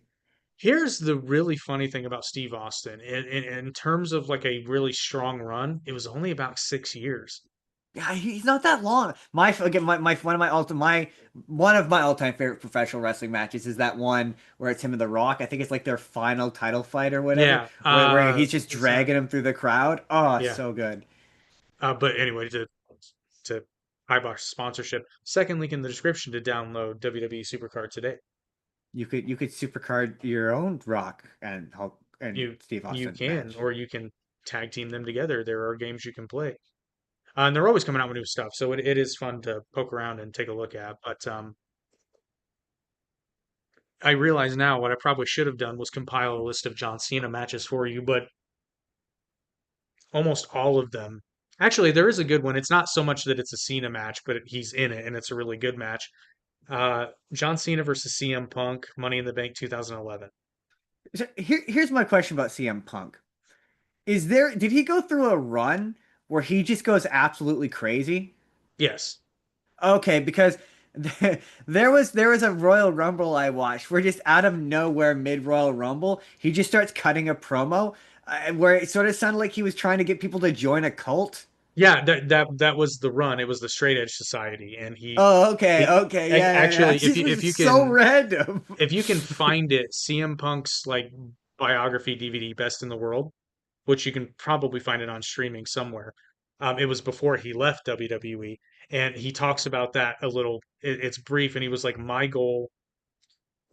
Here's the really funny thing about Steve Austin. In terms of like a really strong run, it was only about 6 years. Yeah, he's not that long. My again, my one of my ultimate my one of my all-time favorite professional wrestling matches is that one where it's him and The Rock. I think it's like their final title fight or whatever, Yeah. where he's just It's not, dragging him through the crowd. Oh, yeah. so good. But anyway, to Highbox sponsorship, second link in the description to download WWE Supercard today. You could supercard your own Rock and Hulk and You Steve you Austin can, match. or you can tag team them together. There are games you can play. And they're always coming out with new stuff, so it is fun to poke around and take a look at. But I realize now what I probably should have done was compile a list of John Cena matches for you, but almost all of them. Actually, there is a good one. It's not so much that it's a Cena match, but he's in it, and it's a really good match. John Cena versus CM Punk, Money in the Bank 2011. So here's my question about CM Punk. Did he go through a run where he just goes absolutely crazy? Yes. Okay, because there was a Royal Rumble I watched where just out of nowhere mid Royal Rumble he just starts cutting a promo where it sort of sounded like he was trying to get people to join a cult. Yeah, that was the run. It was the Straight Edge Society, and Oh, okay, he okay, yeah, yeah, yeah. actually, It just if was you so can random. find it, CM Punk's like biography DVD, Best in the World, which you can probably find it on streaming somewhere. It was before he left WWE, and he talks about that a little. It's brief, and he was like, "My goal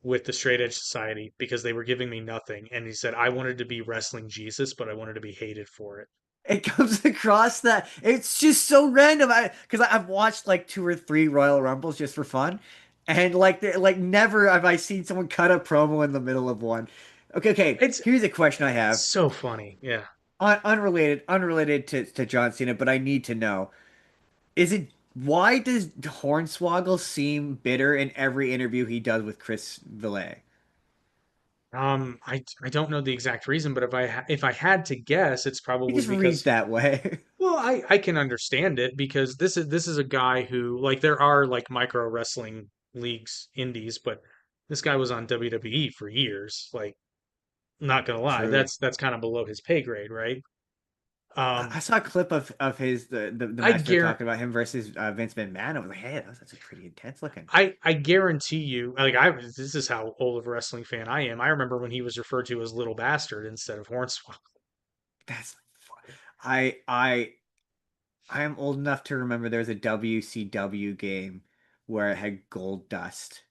with the Straight Edge Society because they were giving me nothing," and he said, "I wanted to be wrestling Jesus, but I wanted to be hated for it." It comes across that it's just so random. I've watched like two or three Royal Rumbles just for fun, and like never have I seen someone cut a promo in the middle of one. Okay, okay. It's Here's a question I have. so funny. Yeah. Unrelated to John Cena, but I need to know. Is it why does Hornswoggle seem bitter in every interview he does with Chris Valle? I don't know the exact reason, but if I had to guess, it's He probably just reads because, that way. well, I can understand it because this is a guy who, like, there are like micro wrestling leagues, indies, but this guy was on WWE for years. Like, not gonna lie, True. that's kind of below his pay grade, right? I Um, saw a clip of his the I match they're guarantee talking about him versus Vince McMahon. I was like, hey, that's pretty intense looking. I guarantee you, like this is how old of a wrestling fan I am. I remember when he was referred to as Little Bastard instead of Hornswoggle. That's I I I am old enough to remember there was a WCW game where it had gold dust.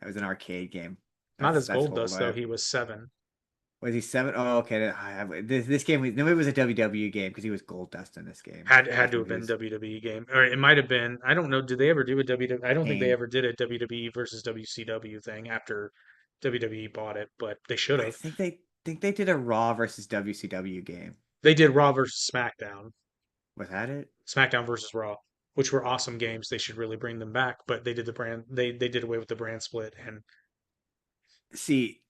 It was an arcade game. Not as That's Gold old. Dust though. He was 7. Was he seven? Oh, okay. This game was no, it was a WWE game because he was gold dust in this game. Had Back to in have it been was WWE game, or it might have been. I don't know. Did they ever do a WWE? I don't think they game. ever did a WWE versus WCW thing after WWE bought it, but they should I have. think they did a Raw versus WCW game. They did Raw versus SmackDown, Was that it? SmackDown versus Raw, which were awesome games. They should really bring them back, but they did away with the brand split, and See,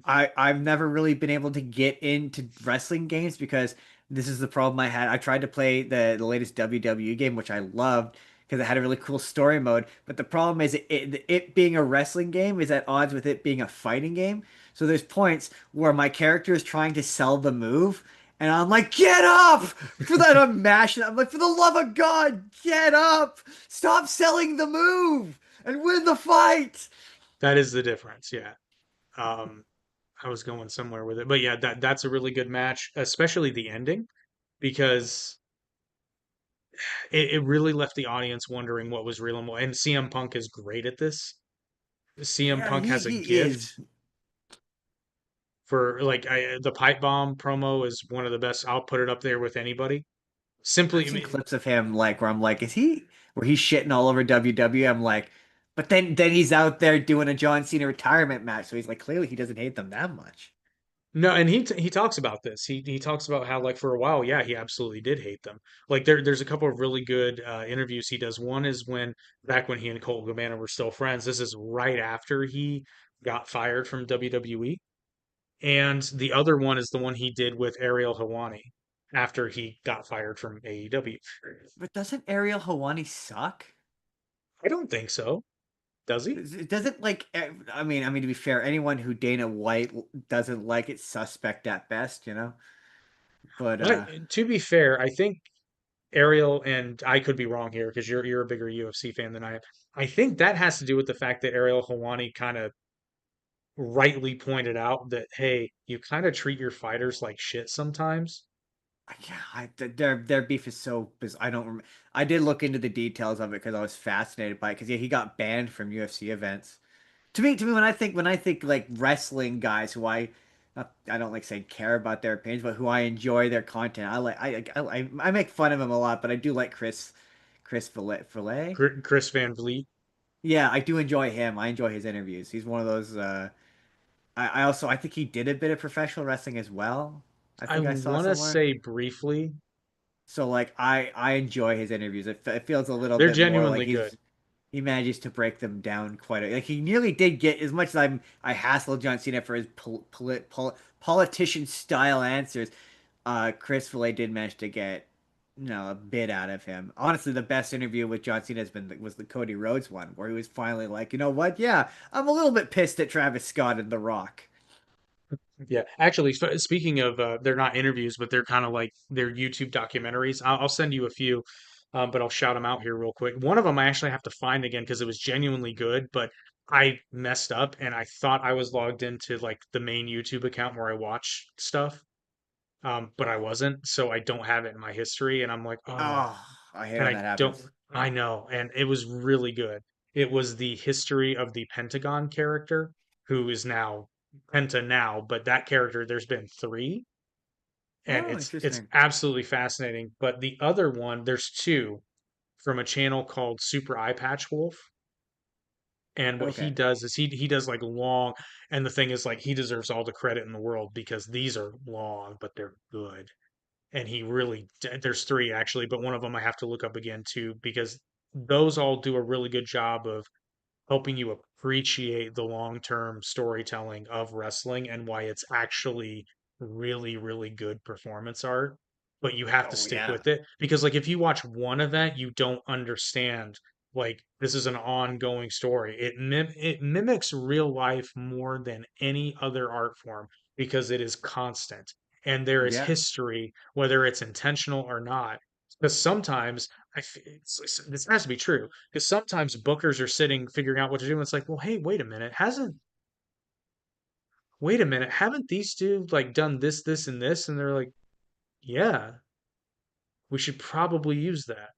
I've never really been able to get into wrestling games because this is the problem I had. I tried to play the latest WWE game, which I loved because it had a really cool story mode. But the problem is it being a wrestling game is at odds with it being a fighting game. So there's points where my character is trying to sell the move, and I'm like, get up! For that, I'm mashing. I'm like, for the love of God, get up! Stop selling the move and win the fight. that is the difference. Yeah. Um, I was going somewhere with it, but yeah, that's a really good match, especially the ending, because it really left the audience wondering what was real and what. And CM Punk is great at this. CM Yeah, Punk has a he gift is. for like the pipe bomb promo is one of the best. I'll put it up there with anybody. Simply, I've I seen mean, clips of him like where I'm like, is he where he's shitting all over WWE? I'm like, but then he's out there doing a John Cena retirement match, so he's like, clearly he doesn't hate them that much. no, and he talks about this. He talks about how like for a while, yeah, he absolutely did hate them. Like there's a couple of really good interviews he does. One is when back when he and Colt Cabana were still friends. This is right after he got fired from WWE. And the other one is the one he did with Ariel Helwani after he got fired from AEW. But doesn't Ariel Helwani suck? I don't think so. Does he? It doesn't like. I mean, to be fair, anyone who Dana White doesn't like, it's suspect at best, you know. But But to be fair, I think Ariel, and I could be wrong here because you're a bigger UFC fan than I am. I think that has to do with the fact that Ariel Helwani kind of rightly pointed out that, hey, you kind of treat your fighters like shit sometimes. yeah, their beef is so I don't remember. I did look into the details of it because I was fascinated by it. Because yeah, he got banned from UFC events. To me, when I think like wrestling guys who I don't like saying care about their opinions, but who I enjoy their content. I make fun of him a lot, but I do like Chris Fillet. Chris Van Vliet. Yeah, I do enjoy him. I enjoy his interviews. He's one of those. I think he did a bit of professional wrestling as well. I I think I saw want to somewhere. say briefly, So like I enjoy his interviews. It feels a little they're bit more like genuinely good. he manages to break them down quite like he nearly did get as much as I hassled John Cena for his politician style answers. Chris Fillet did manage to get a bit out of him. Honestly, the best interview with John Cena was the Cody Rhodes one, where he was finally like, you know what? Yeah, I'm a little bit pissed at Travis Scott and The Rock. Yeah, actually, speaking of, they're not interviews, but they're kind of like they're YouTube documentaries. I'll send you a few, but I'll shout them out here real quick. One of them I actually have to find again because it was genuinely good, but I messed up and I thought I was logged into like the main YouTube account where I watch stuff, but I wasn't, so I don't have it in my history, and I'm like, oh, Oh, I hate and when I that don't, happens. I know, and it was really good. It was the history of the Pentagon character, who is now Penta now, but that character, there's been three, and Oh, it's interesting. absolutely fascinating. But the other one, there's two from a channel called Super Eye Patch Wolf. And what he Okay. does is he does like long, and the thing is like he deserves all the credit in the world because these are long, but they're good. And he really there's three actually, but one of them I have to look up again too because those all do a really good job of helping you appreciate the long-term storytelling of wrestling and why it's actually really, really good performance art. But you have to Oh stick yeah. with it because, like, if you watch one event, you don't understand. Like, this is an ongoing story. It mimics real life more than any other art form because it is constant and there is Yeah. history, whether it's intentional or not. Because sometimes this has to be true because sometimes bookers are sitting figuring out what to do. And it's like, well, hey, wait a minute, haven't these two like done this, this, and this? And they're like, yeah, we should probably use that.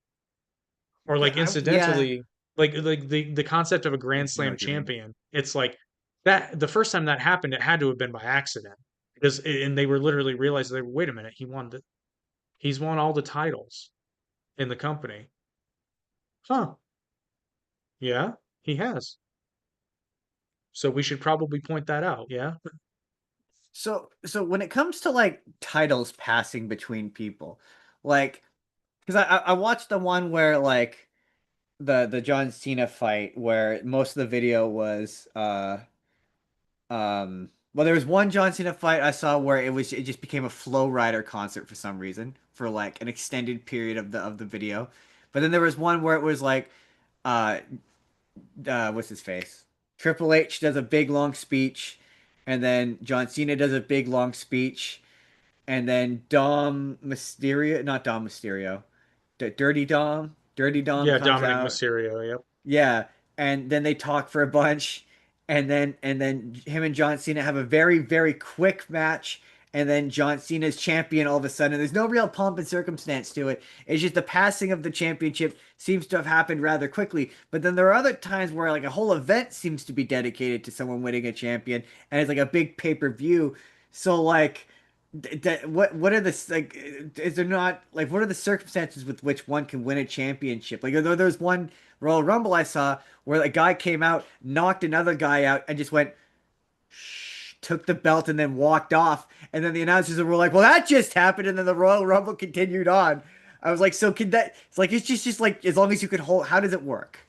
Or like Yeah. incidentally, like the concept of a I Grand know Slam what you mean. champion. It's like that the first time that happened, it had to have been by accident because and they were literally realizing they were, wait a minute, he's won all the titles in the company. Huh? Yeah, he has. So we should probably point that out. Yeah. So when it comes to like titles passing between people, like because I watched the one where like the John Cena fight where most of the video was well there was one John Cena fight I saw where it just became a Flow Rider concert for some reason for like an extended period of the video. But then there was one where it was like uh what's his face? Triple H does a big long speech, and then John Cena does a big long speech, and then Dom Mysterio, not Dom Mysterio, Dirty Dom Yeah, comes Dominic out. Mysterio. Yep. Yeah, and then they talk for a bunch, and then him and John Cena have a very quick match, and then John Cena's champion all of a sudden. There's no real pomp and circumstance to it. It's just the passing of the championship seems to have happened rather quickly. But then there are other times where like a whole event seems to be dedicated to someone winning a champion, and it's like a big pay-per-view. So like what are the like is there not like what are the circumstances with which one can win a championship? Like there's one Royal Rumble I saw where a guy came out, knocked another guy out, and just went shh, took the belt and then walked off. And then the announcers were like, "Well, that just happened," and then the Royal Rumble continued on. I was like, "So can that?" It's like it's just like as long as you could hold. How does it work?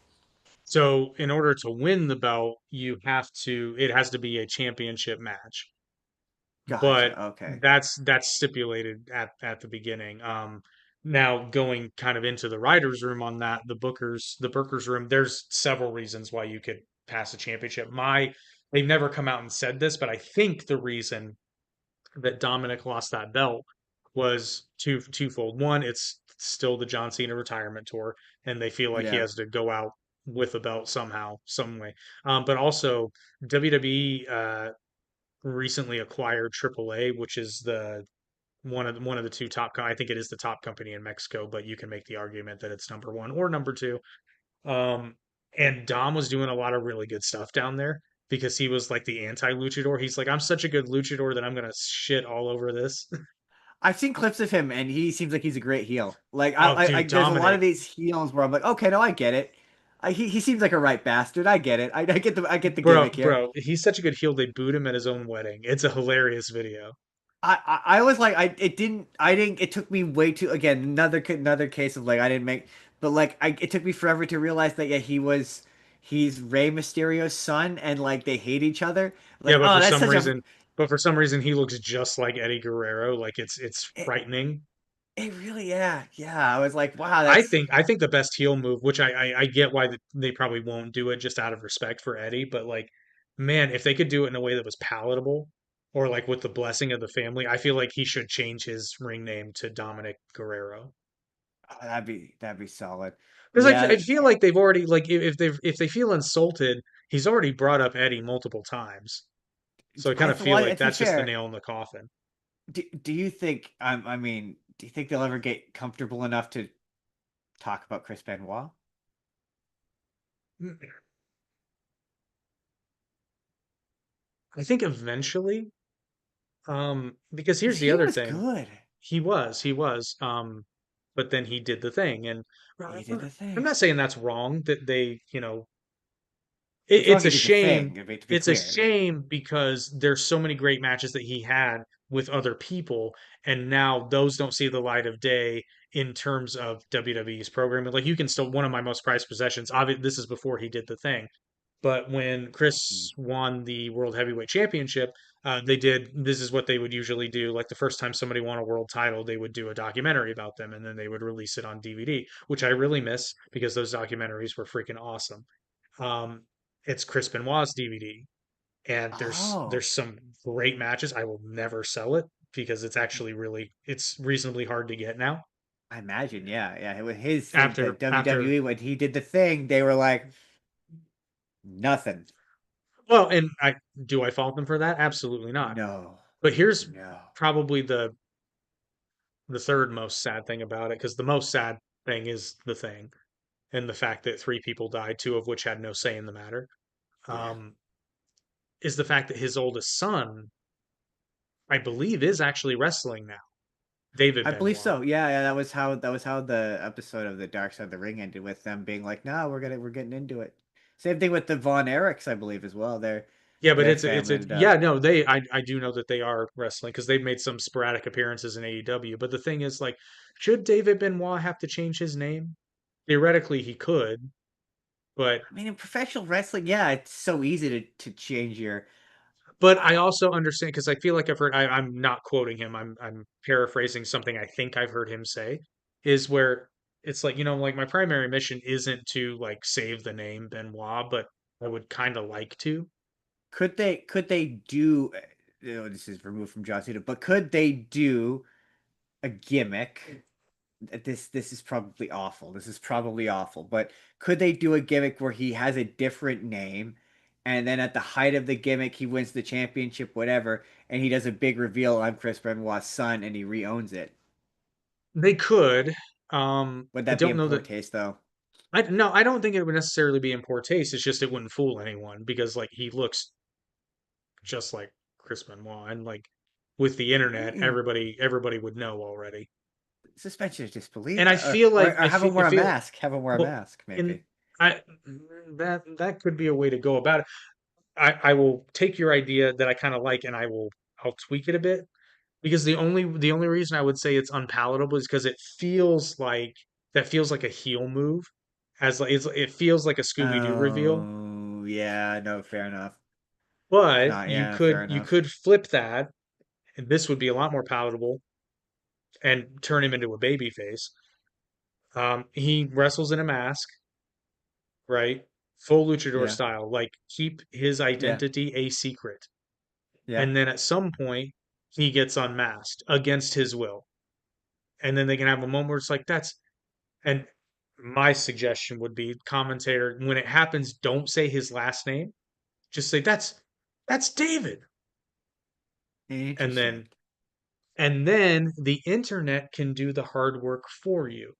So in order to win the belt, it has to be a championship match. Gotcha. But Okay. that's stipulated at the beginning. Now, going kind of into the writers' room on that, the Booker's room, there's several reasons why you could pass a championship. They've never come out and said this, but I think the reason that Dominic lost that belt was twofold. One, it's still the John Cena retirement tour, and they feel like he Yeah, has to go out with a belt somehow, some way. But also, WWE recently acquired AAA, which is the one of the two top. I think it is the top company in Mexico, but you can make the argument that it's number one or number two. Um, and Dom was doing a lot of really good stuff down there because he was like the anti luchador. He's like, I'm such a good luchador that I'm gonna shit all over this. I've seen clips of him, and he seems like he's a great heel. Like Oh, dude, there's a lot of Dominic, these heels where I'm like, okay, no, I get it. He seems like a right bastard. I get it. I get the bro, gimmick here. bro, he's such a good heel. They booed him at his own wedding. It's a hilarious video. I was like I didn't it took me way too again another case of like I didn't make but like it took me forever to realize that yeah he's Rey Mysterio's son and like they hate each other Yeah, like oh that's such a but for some reason, he looks just like Eddie Guerrero. Like it's it, frightening. it really yeah I was like wow I that's think I think the best heel move, which I get why they probably won't do it just out of respect for Eddie, but like, man, if they could do it in a way that was palatable, or like with the blessing of the family, I feel like he should change his ring name to Dominic Guerrero. oh, that'd be solid Because I yeah feel like they've already like if they feel insulted, he's already brought up Eddie multiple times, so I kind of feel well like to be that's just the fair nail in the coffin. do you think I mean do you think they'll ever get comfortable enough to talk about Chris Benoit I think eventually, because because here's the he other was thing. good He was. But then he did the thing, and he did the I'm thing. not saying that's wrong that they, It's wrong it's he a did the shame. thing, to be It's a clear. shame because there's so many great matches that he had with other people, and now those don't see the light of day in terms of WWE's programming. Like you can still one of my most prized possessions. Obviously, this is before he did the thing. But when Mm. Chris won the World Heavyweight Championship, they did this is what they would usually do. Like the first time somebody won a world title, they would do a documentary about them and then they would release it on DVD, which I really miss because those documentaries were freaking awesome. Um, it's Chris Benoit's DVD, and Oh, there's some great matches. I will never sell it because it's reasonably hard to get now. I imagine, yeah. With the After WWE when he did the thing, they were like nothing. well, and I fault them for that? Absolutely not. No, But here's no. probably the third most sad thing about it, because the most sad thing is the thing and the fact that three people died, two of which had no say in the matter. Yeah, Um, is the fact that his oldest son, I believe, is actually wrestling now, David I believe Benoit. so. Yeah. That was how the episode of the Dark Side of the Ring ended with them being like, "No, we're getting into it." Same thing with the Von Erichs, I believe, as well. Yeah, but Their it's family a ended yeah, up. no, I do know that they are wrestling because they've made some sporadic appearances in AEW. But the thing is, like, should David Benoit have to change his name? Theoretically, he could, but I mean, in professional wrestling, yeah, it's so easy to change your. I also understand because I feel like I'm not quoting him. I'm paraphrasing something I think I've heard him say is where it's like, like my primary mission isn't to like save the name Benoit, but I would kind of like to. Could they do this is removed from John Cena, but could they do a gimmick? This is probably awful. This is probably awful, but could they do a gimmick where he has a different name and then at the height of the gimmick he wins the championship, whatever, and he does a big reveal, I'm Chris Benoit's son, and he re-owns it. They could. Would I that be don't in know poor that taste though? I don't think it would necessarily be in poor taste. It's just it wouldn't fool anyone because like he looks just like Chris Benoit and like with the internet, Mm, everybody would know already. suspension of And disbelief, I feel like or have him I wear a feel mask. Have him wear a well mask, in maybe. I that could be a way to go about it. I will take your idea that I kind of like and I'll tweak it a bit because the only reason I would say it's unpalatable is because that feels like a heel move as like it feels like a Scooby Doo reveal. Oh, yeah, no, fair enough. It's But not, you yeah, could fair you enough. could flip that and this would be a lot more palatable and turn him into a baby face. He wrestles in a mask, right? Full luchador Yeah. style, like keep his Yeah. identity a secret. Yeah. And then at some point, he gets unmasked against his will. And then they can have a moment where it's like, that's, and my suggestion would be commentator, when it happens, don't say his last name. Just say, that's David. And Interesting. then, and then the internet can do the hard work for you.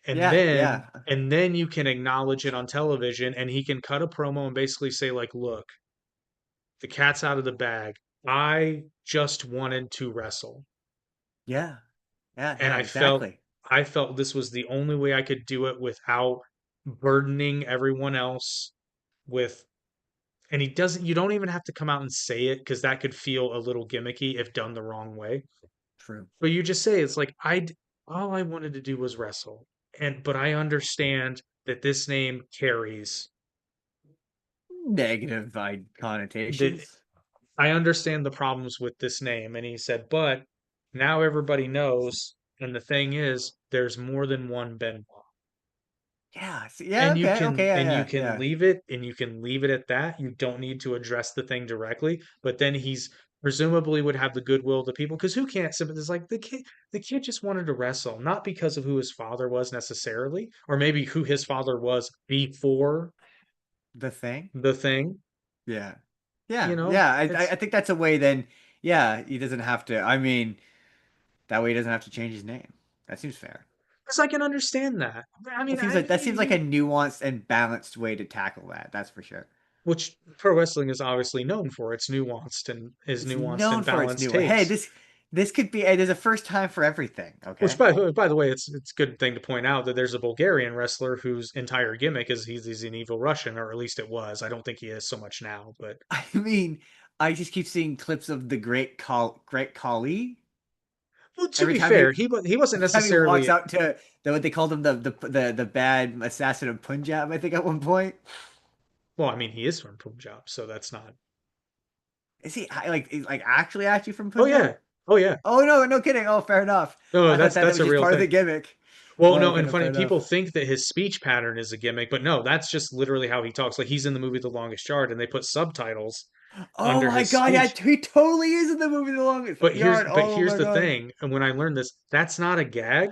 Yeah. Yeah. And then you can acknowledge it on television and he can cut a promo and basically say like, look, the cat's out of the bag. I just wanted to wrestle. Yeah. Yeah. And Yeah. Exactly. I felt this was the only way I could do it without burdening everyone else with, and he doesn't, you don't even have to come out and say it because that could feel a little gimmicky if done the wrong way. True. But you just say it's like all I wanted to do was wrestle. And but I understand that this name carries Negative that connotations. I understand the problems with this name. And he said, but now everybody knows. And the thing is, there's more than one Benoit. Yeah. Yeah. Okay. Okay. And you Yeah. can Yeah. leave it and you can leave it at that. You don't need to address the thing directly. But then he's presumably would have the goodwill of the people because who can't sympathize? Like the kid just wanted to wrestle, not because of who his father was necessarily, or maybe who his father was before The thing. the thing. Yeah. You Yeah. know, Yeah. I it's think that's a way. Then. Yeah. He doesn't have to. I mean, that way he doesn't have to change his name. That seems fair. because I can understand that. I mean, That seems like a nuanced and balanced way to tackle that. That's for sure. which pro wrestling is obviously known for. It's It's nuanced and known for its balanced new. Hey, takes. this could be. Hey, there's a first time for everything. Which, Okay. by the way, it's a good thing to point out that there's a Bulgarian wrestler whose entire gimmick is he's an evil Russian, or at least it was. I don't think he is so much now, but I mean, I just keep seeing clips of the Great Khali. well, to Every be time he fair, he wasn't every time he walks necessarily. out to what they called him the bad assassin of Punjab. I think at one point. Well, I mean, he is from Punjab, so that's not. Is he actually from Oh Punjab? yeah, oh yeah. Oh no, no kidding. Oh, fair enough. No, I thought that that's was a just real part of the thing. gimmick. Well, Oh, no, okay, and no, fair funny people enough. think that his speech pattern is a gimmick, but no, that's just literally how he talks. Like he's in the movie The Longest Yard, and they put subtitles Oh under my his God, yeah, speech. he totally is in the movie The Longest Yard. But Oh here's my the God. thing, and when I learned this, that's not a gag.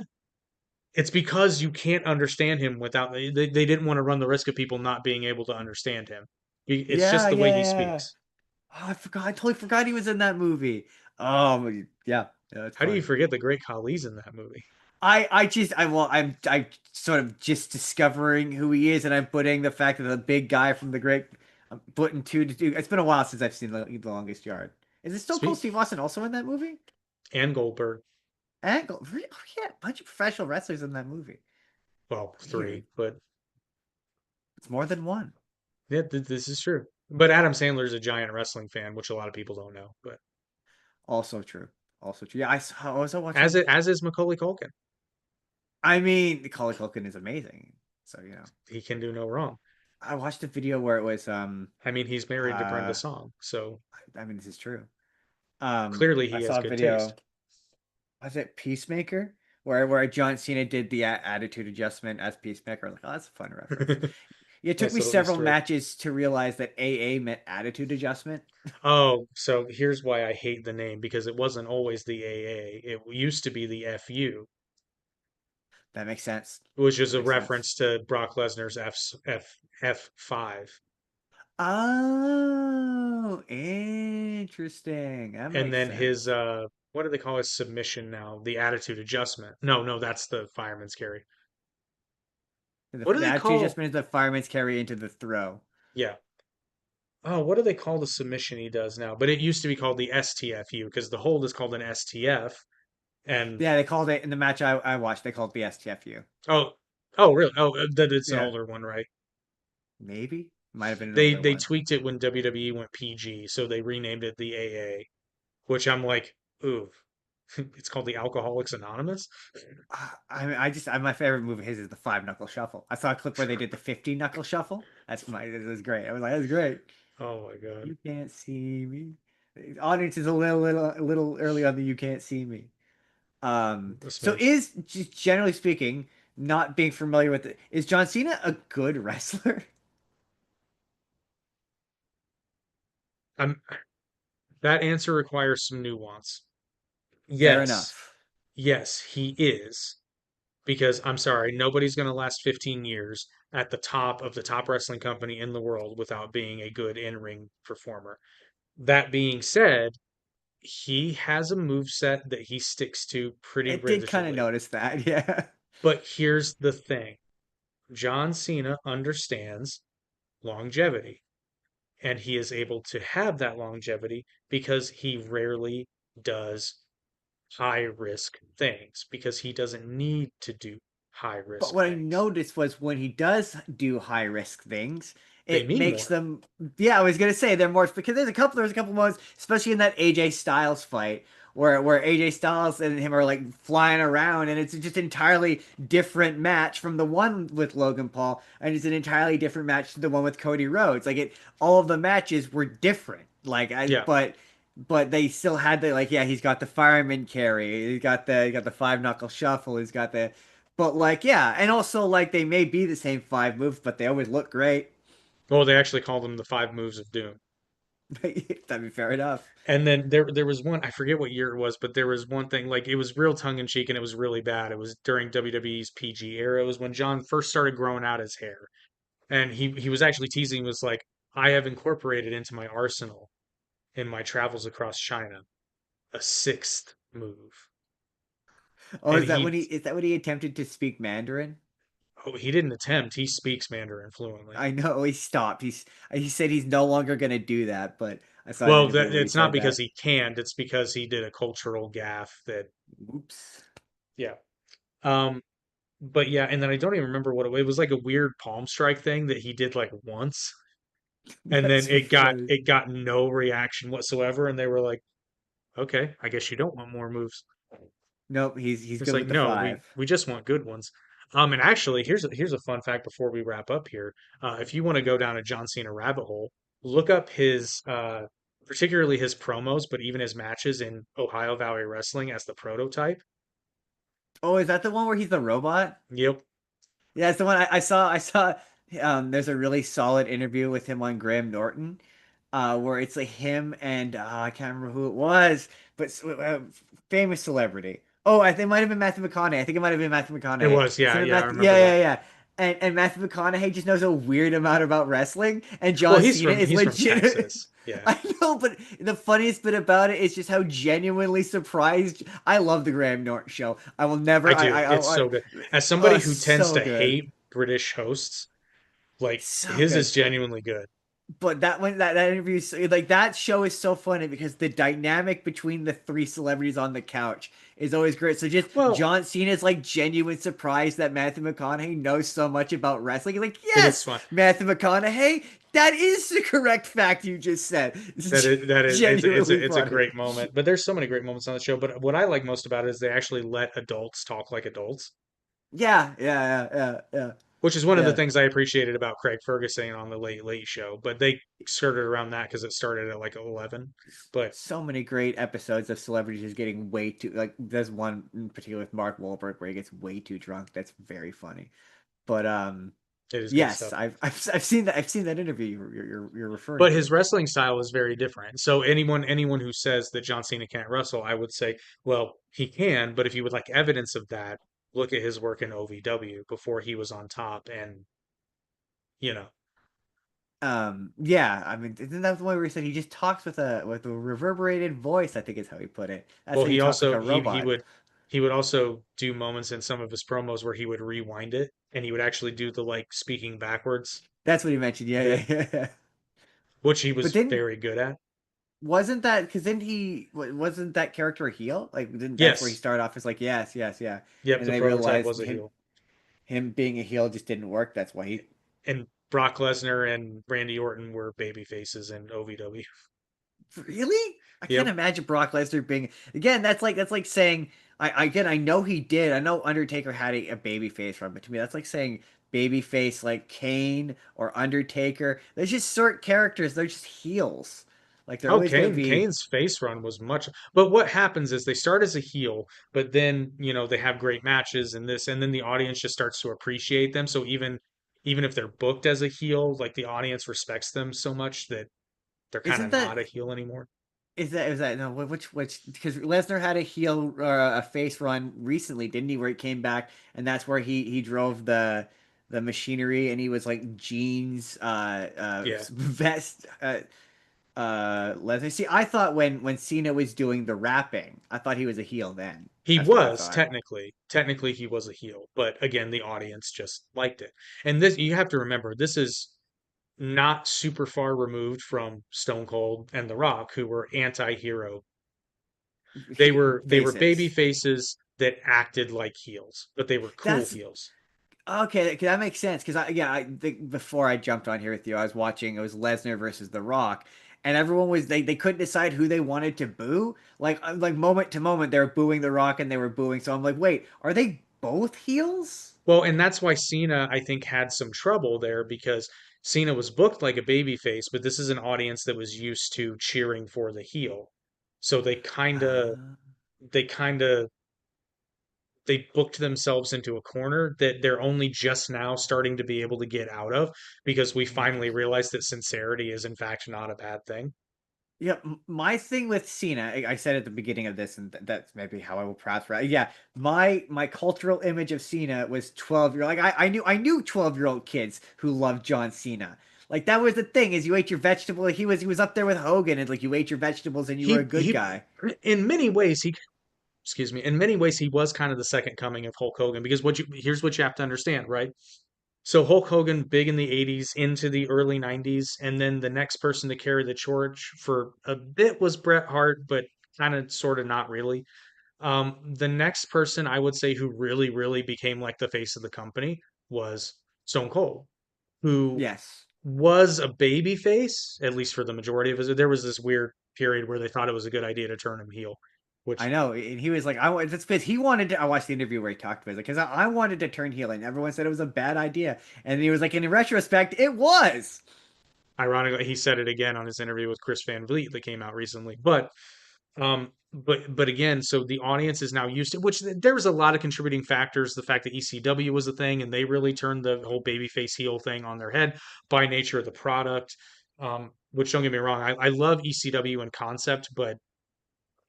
It's because you can't understand him without they didn't want to run the risk of people not being able to understand him. It's Yeah, just the yeah, way he yeah. speaks. Oh, I forgot. I totally forgot he was in that movie. Oh, yeah, yeah, it's How do you fun. forget the great Khali's in that movie? I'm sort of just discovering who he is, and I'm putting the fact that the big guy from the Great, I'm putting two to two. It's been a while since I've seen The Longest Yard. Is it still Cole Sweet. Steve Austin also in that movie? And Goldberg. Oh, yeah, a bunch of professional wrestlers in that movie. Well, Weird. three, but It's more than one. yeah, this is true. But Adam Sandler's a giant wrestling fan, which a lot of people don't know. But Also true. Also true. Yeah, I also watching. as is Macaulay Culkin. I mean, Macaulay Culkin is amazing. So, He can do no wrong. I watched a video where it was I mean, he's married to Brenda uh Song, so I mean this is true. clearly I he has saw a good taste. video, was it Peacemaker? Where John Cena did the attitude adjustment as Peacemaker. Like, oh, that's a fun reference. It took Nice me little several Easter egg. matches to realize that AA meant attitude adjustment. Oh, so here's why I hate the name because it wasn't always the AA. It used to be the FU, That makes sense. which is That a makes sense. reference to Brock Lesnar's F5. Oh, interesting. That And makes then his sense. what do they call his submission now? The attitude adjustment. No, no, that's the fireman's carry. What do The they attitude call? adjustment is the fireman's carry into the throw. Yeah. Oh, what do they call the submission he does now? But it used to be called the STFU because the hold is called an STF. And Yeah, they called it in the match I watched. They called it the STFU. oh, oh, really? Oh, that it's an Yeah, older one, right? maybe might have been an older They one. tweaked it when WWE went PG, so they renamed it the AA, which I'm like, ooh, it's called the Alcoholics Anonymous. My favorite move of his is the 5 knuckle shuffle. I saw a clip where they did the 50 knuckle shuffle. It was great. I was like, that's great. Oh my God. You can't see me. The audience is a little early on the you can't see me. A So smidge. is just generally speaking, not being familiar with it, is John Cena a good wrestler? I'm, that answer requires some nuance. Fair Yes, enough. yes, he is. Because I'm sorry, nobody's going to last 15 years at the top of the top wrestling company in the world without being a good in-ring performer. That being said, he has a move set that he sticks to pretty It did kind of rigidly. notice that, yeah. But here's the thing. John Cena understands longevity, and he is able to have that longevity because he rarely does high risk things because he doesn't need to do high But risk what I things. noticed was when he does do high risk things, They it mean makes more. them. Yeah, I was gonna say they're more because there's a couple moments, especially in that AJ Styles fight, where AJ Styles and him are like flying around, and it's just entirely different match from the one with Logan Paul, and it's an entirely different match to the one with Cody Rhodes. Like it, all of the matches were different. Yeah. But they still had the like, yeah, he's got the fireman carry, he's got the five knuckle shuffle, he's got the but like, yeah, and also like they may be the same five moves, but they always look great. Well, they actually call them the five moves of doom. That'd be fair enough. And then there was one, I forget what year it was, but there was one thing like it was real tongue in cheek and it was really bad. It was during WWE's PG era. It was when John first started growing out his hair. And he was actually teasing, was like, I have incorporated into my arsenal in my travels across China a sixth move. Oh, And he is that when he attempted to speak Mandarin? oh, he didn't attempt, he speaks Mandarin fluently. I know he stopped. He said he's no longer gonna do that, but I saw an Well, interview where he it's not said because that. he can't, it's because he did a cultural gaffe that Oops. yeah. Um but yeah, and then I don't even remember what it was like a weird palm strike thing that he did like once, and then That's funny. it got no reaction whatsoever, and they were like, "Okay, I guess you don't want more moves." Nope, he's It's good like, with the "No, five. we just want good ones." And actually, here's a fun fact before we wrap up here. If you want to go down a John Cena rabbit hole, look up his particularly his promos, but even his matches in Ohio Valley Wrestling as the prototype. Oh, is that the one where he's the robot? Yep, Yeah, it's the one I saw. I saw. There's a really solid interview with him on Graham Norton, where it's like him and I can't remember who it was, but famous celebrity. Oh, I think it might have been Matthew McConaughey. I think it might have been Matthew it McConaughey. was. It's Yeah, him and yeah, I Matthew. remember Yeah, that. yeah, yeah. And Matthew McConaughey just knows a weird amount about wrestling, and Well, John Cena is he's from legit. Texas. Yeah. I know, but the funniest bit about it is just how genuinely surprised. I love the Graham Norton show. I will never. I do. It's so good. As somebody Oh, who tends so to good. hate British hosts, like So his good. is genuinely good. But that interview like that show is so funny because the dynamic between the three celebrities on the couch is always great. So just Well, John Cena's like genuine surprise that Matthew McConaughey knows so much about wrestling. He's like, it is yes, fun. Matthew McConaughey, that is the correct fact you just said. It's That is genuinely it's a funny. great moment. But there's so many great moments on the show. But what I like most about it is they actually let adults talk like adults, Yeah, yeah, yeah, yeah, which is one of the yeah. things I appreciated about Craig Ferguson on the Late Late Show. But they skirted around that because it started at like 11. But So many great episodes of celebrities just getting way too like there's one in particular with Mark Wahlberg where he gets way too drunk. That's very funny. But it is good yes, stuff. I've seen that interview you're referring But to. his wrestling style is very different. So anyone who says that John Cena can't wrestle, I would say, well, he can, but if you would like evidence of that, look at his work in OVW before he was on top and, you know, Yeah, I mean, isn't that the one where he said he just talks with a reverberated voice? I think is how he put it. That's well, how you he talk like also a robot. he would also do moments in some of his promos where he would rewind it and he would actually do the like speaking backwards That's what he mentioned. Yeah, bit, yeah, yeah, yeah. which he But was then very good at. wasn't that because then wasn't that character a heel? Like, didn't that's where he Yes. started off as like yes, yes, yeah, Yep, and the they prototype realized was a heel. him being a heel just didn't work. That's why he And Brock Lesnar and Randy Orton were baby faces in OVW. really? I can't Yep. imagine Brock Lesnar being again. That's like saying I know he did. I know Undertaker had a baby face run, but to me that's like saying baby face like Kane or Undertaker. They're just short characters. They're just heels. Like they're Oh, always going to be. Kane's face run was much, but what happens is they start as a heel, but then, they have great matches and this, and then the audience just starts to appreciate them. So even if they're booked as a heel, like the audience respects them so much that they're kind Isn't of that not a heel anymore. is that no? Which because Lesnar had a heel or a face run recently, didn't he? Where he came back, and that's where he drove the machinery, and he was like jeans, Yeah. vest, Lesnar. See, I thought when Cena was doing the rapping, I thought he was a heel then. He That's what I was thought. technically he was a heel, but again, the audience just liked it. And this you have to remember, this is not super far removed from Stone Cold and The Rock, who were anti-hero. They were baby Faces. faces that acted like heels, but they were cool That's heels. okay. That makes sense because I think before I jumped on here with you, I was watching. It was Lesnar versus The Rock, and everyone was they couldn't decide who they wanted to boo. Like moment to moment, they were booing The Rock and they were booing. So I'm like, wait, are they both heels? Well, and that's why Cena, I think, had some trouble there because Cena was booked like a baby face, but this is an audience that was used to cheering for the heel. So Uh, they kind of they booked themselves into a corner that they're only just now starting to be able to get out of because we finally Interesting. realized that sincerity is in fact not a bad thing. Yeah, my thing with Cena, I said at the beginning of this, and that's maybe how I will prosper. Yeah, my cultural image of Cena was 12-year. Like I knew 12-year-old kids who loved John Cena. Like that was the thing is you ate your vegetable. He was up there with Hogan, and like you ate your vegetables and you were a good He guy. in many ways he excuse me, in many ways he was kind of the second coming of Hulk Hogan because what you here's what you have to understand, right? So Hulk Hogan big in the 80s into the early 90s and then the next person to carry the torch for a bit was Bret Hart, but kind of sort of not really. The next person I would say who really became like the face of the company was Stone Cold, who Yes. was a baby face, at least for the majority of his. There was this weird period where they thought it was a good idea to turn him heel, I which know, and he was like, "I want." That's because he wanted to. I watched the interview where he talked about it, because I wanted to turn heel, and everyone said it was a bad idea, and he was like, "In retrospect, it was." ironically he said it again on his interview with Chris Van Vliet that came out recently. But again, so the audience is now used to which there was a lot of contributing factors. The fact that ECW was a thing and they really turned the whole babyface heel thing on their head by nature of the product. Which don't get me wrong, I love ECW in concept, but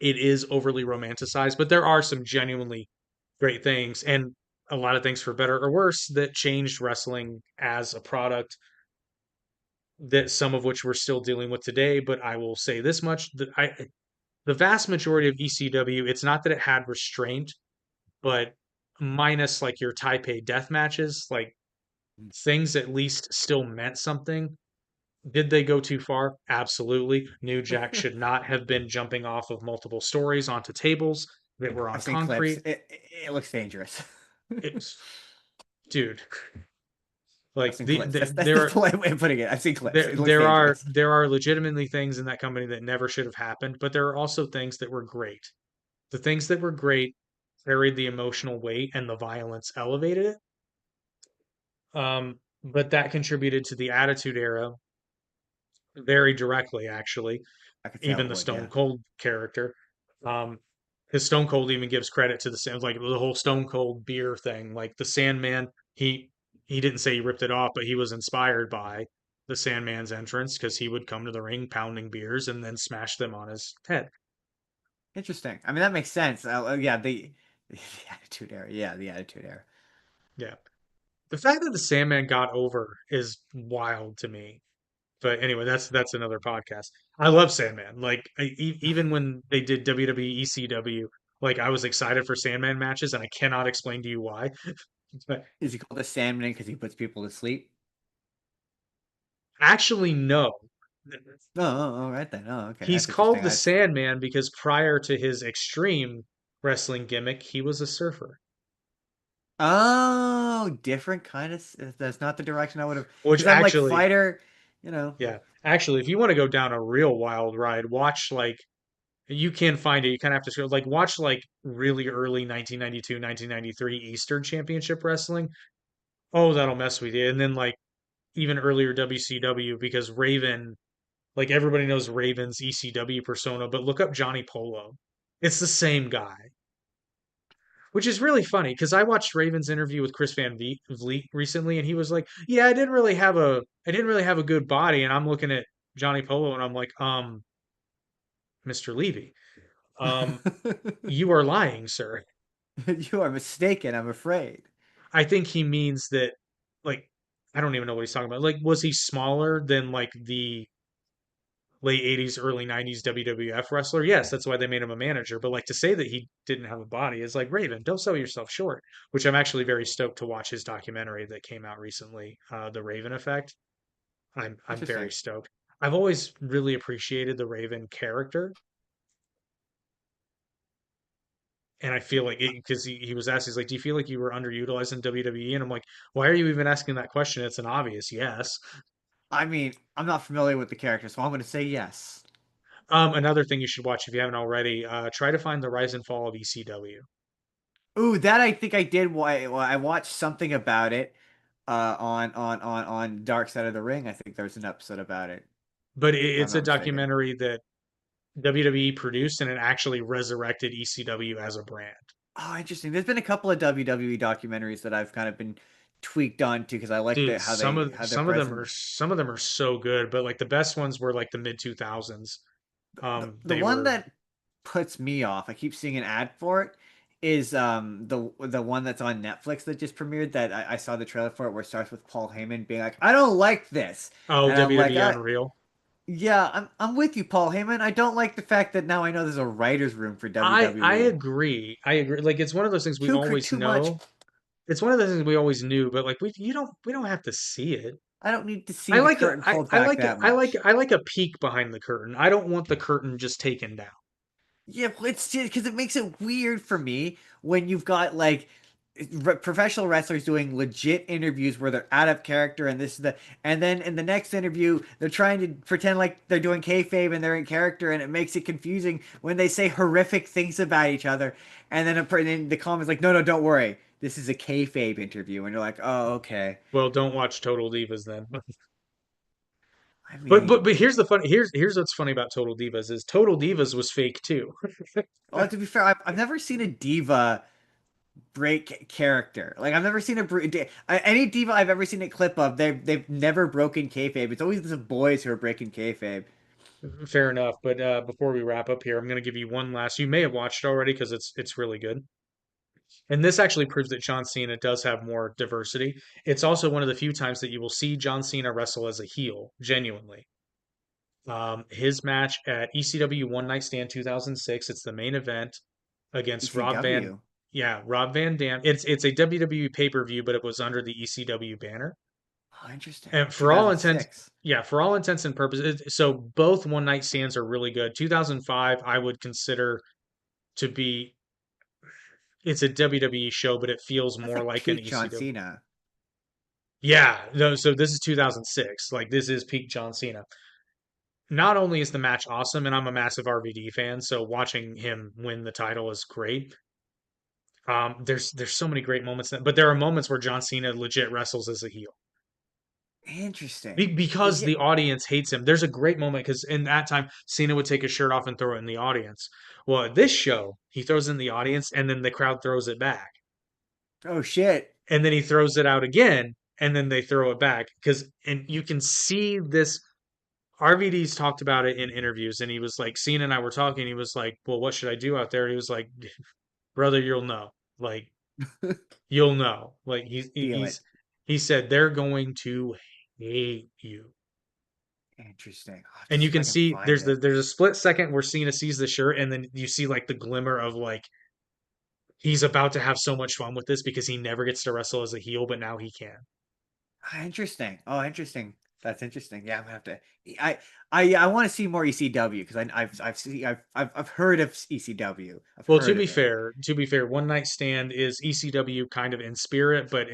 it is overly romanticized. But there are some genuinely great things and a lot of things for better or worse that changed wrestling as a product that some of which we're still dealing with today. But I will say this much that the vast majority of ECW, it's not that it had restraint, but minus like your Taipei death matches, like things at least still meant something. Did they go too far? Absolutely. New Jack should not have been jumping off of multiple stories onto tables that were on I've seen clips. concrete. It looks dangerous. It's, dude, I've like seen clips. That's the polite way of putting it. I've seen clips. It looks dangerous. there are legitimately things in that company that never should have happened, but there are also things that were great. The things that were great carried the emotional weight and the violence elevated it. But that contributed to the Attitude Era very directly, actually. I could say I Even the would, Stone yeah. Cold character. Um, his Stone Cold even gives credit to like the whole Stone Cold beer thing. Like the Sandman, he didn't say he ripped it off, but he was inspired by the Sandman's entrance because he would come to the ring pounding beers and then smash them on his head. Interesting. I mean, that makes sense. Yeah, the Attitude Era. Yeah, the Attitude Era. Yeah. The fact that the Sandman got over is wild to me. But anyway, that's another podcast. I love Sandman. Like even when they did WWE ECW, like I was excited for Sandman matches, and I cannot explain to you why. But Is he called the Sandman because he puts people to sleep? actually, no. Oh, right then. Oh, okay. He's That's called interesting. the That's Sandman because prior to his extreme wrestling gimmick, he was a surfer. oh, different kind of. That's not the direction I would have. Which Because I'm like actually, fighter, you know. yeah, actually, if you want to go down a real wild ride, watch like you can find it. You kind of have to like watch like really early 1992, 1993 Eastern Championship Wrestling. Oh, that'll mess with you. And then like even earlier WCW because Raven Like everybody knows Raven's ECW persona, but look up Johnny Polo. It's the same guy, which is really funny because I watched Raven's interview with Chris Vliet recently, and he was like, "Yeah, I didn't really have a good body." And I'm looking at Johnny Polo, and I'm like, Mr. Levy, um, you are lying, sir. You are mistaken, I'm afraid. I think he means that, like, I don't even know what he's talking about. Like, was he smaller than like the late 80s, early 90s WWF wrestler? Yes, that's why they made him a manager. But like to say that he didn't have a body is like Raven, don't sell yourself short, which I'm actually very stoked to watch his documentary that came out recently, The Raven Effect. I'm very Interesting. stoked. I've always really appreciated the Raven character. And I feel like because he was asked, he's like, "Do you feel like you were underutilized in WWE?" And I'm like, "Why are you even asking that question? It's an obvious yes." I mean, I'm not familiar with the character, so I'm going to say yes. Another thing you should watch if you haven't already, try to find the Rise and Fall of ECW. Ooh, that I think I did. I watched something about it on Dark Side of the Ring. I think there was an episode about it, But if I'm it's a not mistaken. documentary that WWE produced and it actually resurrected ECW as a brand. Oh, interesting. There's been a couple of WWE documentaries that I've kind of been tweaked onto because I like Dude, how they how they're present. some of them are so good, but like the best ones were like the mid 2000s. The They one were that puts me off, I keep seeing an ad for it, is the one that's on Netflix that just premiered that I saw the trailer for it where it starts with Paul Heyman being like, I don't like this. oh And I'm like, WWE Unreal. yeah, I'm with you, Paul Heyman. I don't like the fact that now I know there's a writer's room for I WWE. agree. I agree. Like it's one of those things we always Too much. know. It's one of those things we always knew, but like we don't have to see it. I don't need to see the curtain pulled back that much. I like a peek behind the curtain. I don't want the curtain just taken down. Yeah, well, it's just because it makes it weird for me when you've got like professional wrestlers doing legit interviews where they're out of character and this is and then in the next interview they're trying to pretend like they're doing kayfabe and they're in character and it makes it confusing when they say horrific things about each other and then the comments like no don't worry, this is a kayfabe interview, and you're like, oh, okay. Well, don't watch Total Divas then. I mean, But here's what's funny about Total Divas is Total Divas was fake too. well, to be fair, I've never seen a diva break character. Like I've never seen any diva I've ever seen a clip of. They've never broken kayfabe. It's always the boys who are breaking kayfabe. Fair enough. But before we wrap up here, I'm going to give you one last. You may have watched it already because it's really good. And this actually proves that John Cena does have more diversity. It's also one of the few times that you will see John Cena wrestle as a heel, genuinely. His match at ECW One Night Stand 2006. It's the main event against ECW. Rob Van Dam. It's a WWE pay per view, but it was under the ECW banner. Oh, interesting. And for all intents, 2006. yeah, for all intents and purposes, so both One Night Stands are really good. 2005, I would consider to be it's a WWE show, but it feels That's more like like an peak John ECW. Cena. Yeah, no, so this is 2006. Like this is peak John Cena. Not only is the match awesome, and I'm a massive RVD fan, so watching him win the title is great. There's so many great moments, but there are moments where John Cena legit wrestles as a heel Interesting. because Yeah. the audience hates him. There's a great moment because in that time Cena would take his shirt off and throw it in the audience. Well, at this show, he throws it in the audience, and then the crowd throws it back, Oh shit. and then he throws it out again, and then they throw it back and you can see this. RVD's talked about it in interviews, and he was like, Cena and I were talking. He was like, "Well, what should I do out there?" He was like, "Brother, you'll know. Like, you'll know." Like, Feel it. he said they're going to hate you, Interesting. I'll have to and see you if I can can see find it. there's a split second where Cena sees the shirt, and then you see like the glimmer of like he's about to have so much fun with this because he never gets to wrestle as a heel, but now he can. Ah, interesting. Oh, interesting. That's interesting. Yeah, I'm gonna have to. I want to see more ECW because I've heard of ECW. I've Well, heard of it. to be fair, One Night Stand is ECW kind of in spirit, but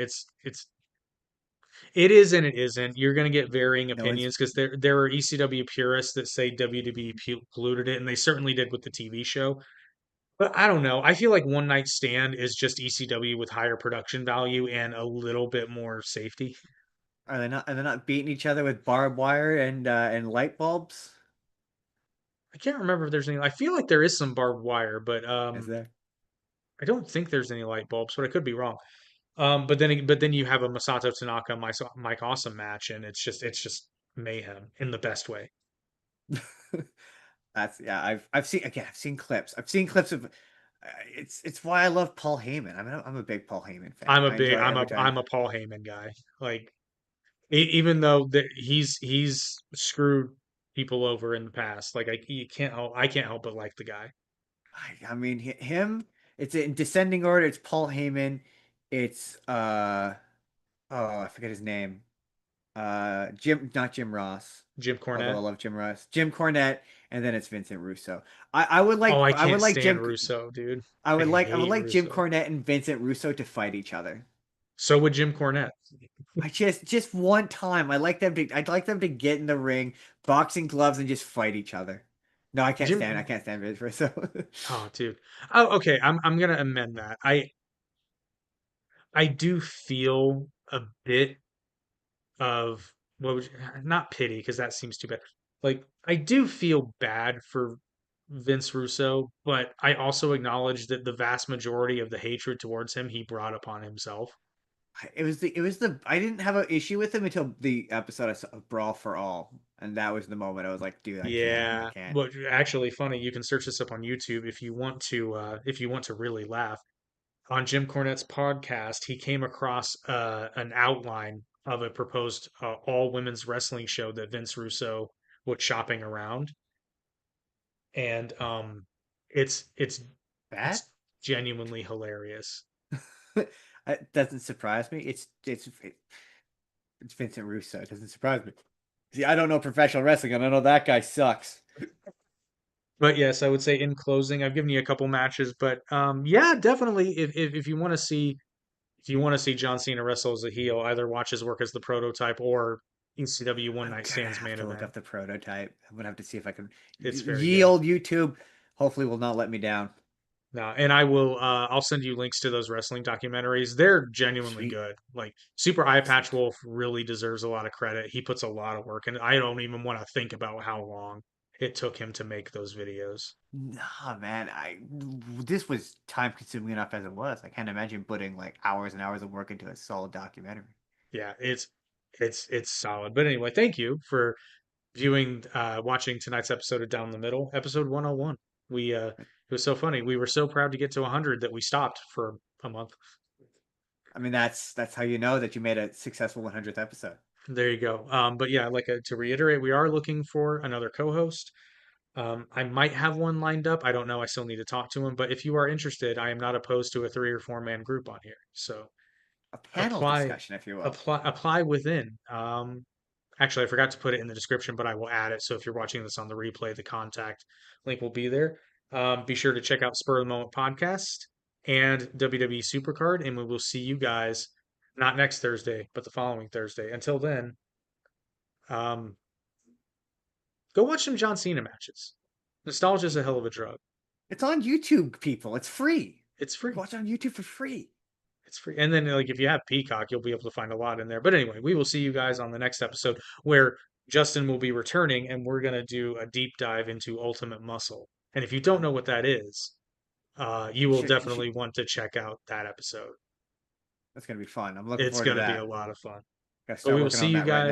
it is and it isn't. You're going to get varying No, it's opinions because there are ECW purists that say WWE polluted it, and they certainly did with the TV show. But I don't know. I feel like One Night Stand is just ECW with higher production value and a little bit more safety. Are they not beating each other with barbed wire and light bulbs? I can't remember if there's any. I feel like there is some barbed wire, but Is there? I don't think there's any light bulbs, but I could be wrong. But then you have a Masato Tanaka Mike Awesome match, and it's just mayhem in the best way. That's yeah. I've seen clips. I've seen clips of. It's why I love Paul Heyman. I'm a big Paul Heyman fan. I enjoy every time. I'm a Paul Heyman guy. Like even though he's screwed people over in the past, like I can't help but like the guy. I mean him. It's in descending order. It's Paul Heyman. It's oh, I forget his name. Jim, not Jim Ross. Jim Although I Cornette. love Jim Ross. Jim Cornette, and then it's Vincent Russo. Oh, I I would can't like stand Russo, dude. I I would hate like Jim Russo. Cornette and Vincent Russo to fight each other. So would Jim Cornette. I just one time. I'd like them to get in the ring, boxing gloves, and just fight each other. No, I Jim. can't stand Vincent Russo. Oh, dude. Oh, okay. I'm gonna amend that. I do feel a bit of what would not pity because that seems too bad. Like I do feel bad for Vince Russo, but I also acknowledge that the vast majority of the hatred towards him he brought upon himself. It was the I didn't have an issue with him until the episode I saw of Brawl for All, and that was the moment I was like, dude, I Yeah, can't. but actually funny, you can search this up on YouTube if you want to really laugh. On Jim Cornette's podcast, he came across an outline of a proposed all women's wrestling show that Vince Russo was shopping around, and it's That it's genuinely hilarious. it doesn't surprise me. It's Vincent Russo. It doesn't surprise me. See, I don't know professional wrestling, and I know that guy sucks. But yes, I would say in closing, I've given you a couple matches, but yeah, definitely if you want to see if you want to see John Cena wrestle as a heel, either watch his work as the prototype or ECW One I'm Night gonna Stands have main to look event. up the prototype. I'm gonna have to see if I can. It's very Ye good. old YouTube, hopefully, will not let me down. No, and I will I'll send you links to those wrestling documentaries. They're genuinely Sweet, good. Like Super Eye Patch excellent. Wolf really deserves a lot of credit. He puts a lot of work and I don't even want to think about how long it took him to make those videos. Nah, man, I this was time consuming enough as it was. I can't imagine putting like hours and hours of work into a solid documentary. Yeah, it's solid. But anyway, thank you for watching tonight's episode of Down the Middle, episode 101. We it was so funny. We were so proud to get to 100 that we stopped for a month. I mean, that's how you know that you made a successful 100th episode. There you go. But yeah, like to reiterate, we are looking for another co-host. I might have one lined up. I don't know. I still need to talk to him. But if you are interested, I am not opposed to a 3 or 4 man group on here. So A panel apply, discussion, if you will. apply within. Actually, I forgot to put it in the description, but I will add it. So if you're watching this on the replay, the contact link will be there. Be sure to check out Spur of the Moment podcast and WWE Supercard, and we will see you guys not next Thursday, but the following Thursday. Until then, um, go watch some John Cena matches. Nostalgia is a hell of a drug. It's on YouTube, people. It's free. It's You can free. watch it on YouTube for free. It's free. And then like if you have Peacock, you'll be able to find a lot in there. But anyway, we will see you guys on the next episode where Justin will be returning and we're gonna do a deep dive into Ultimate Muscle. And if you don't know what that is, you will You should. definitely want to check out that episode. That's gonna be fun. I'm looking It's forward to gonna be a that. lot of fun. Gotta But start we will working see on you that right guys. now.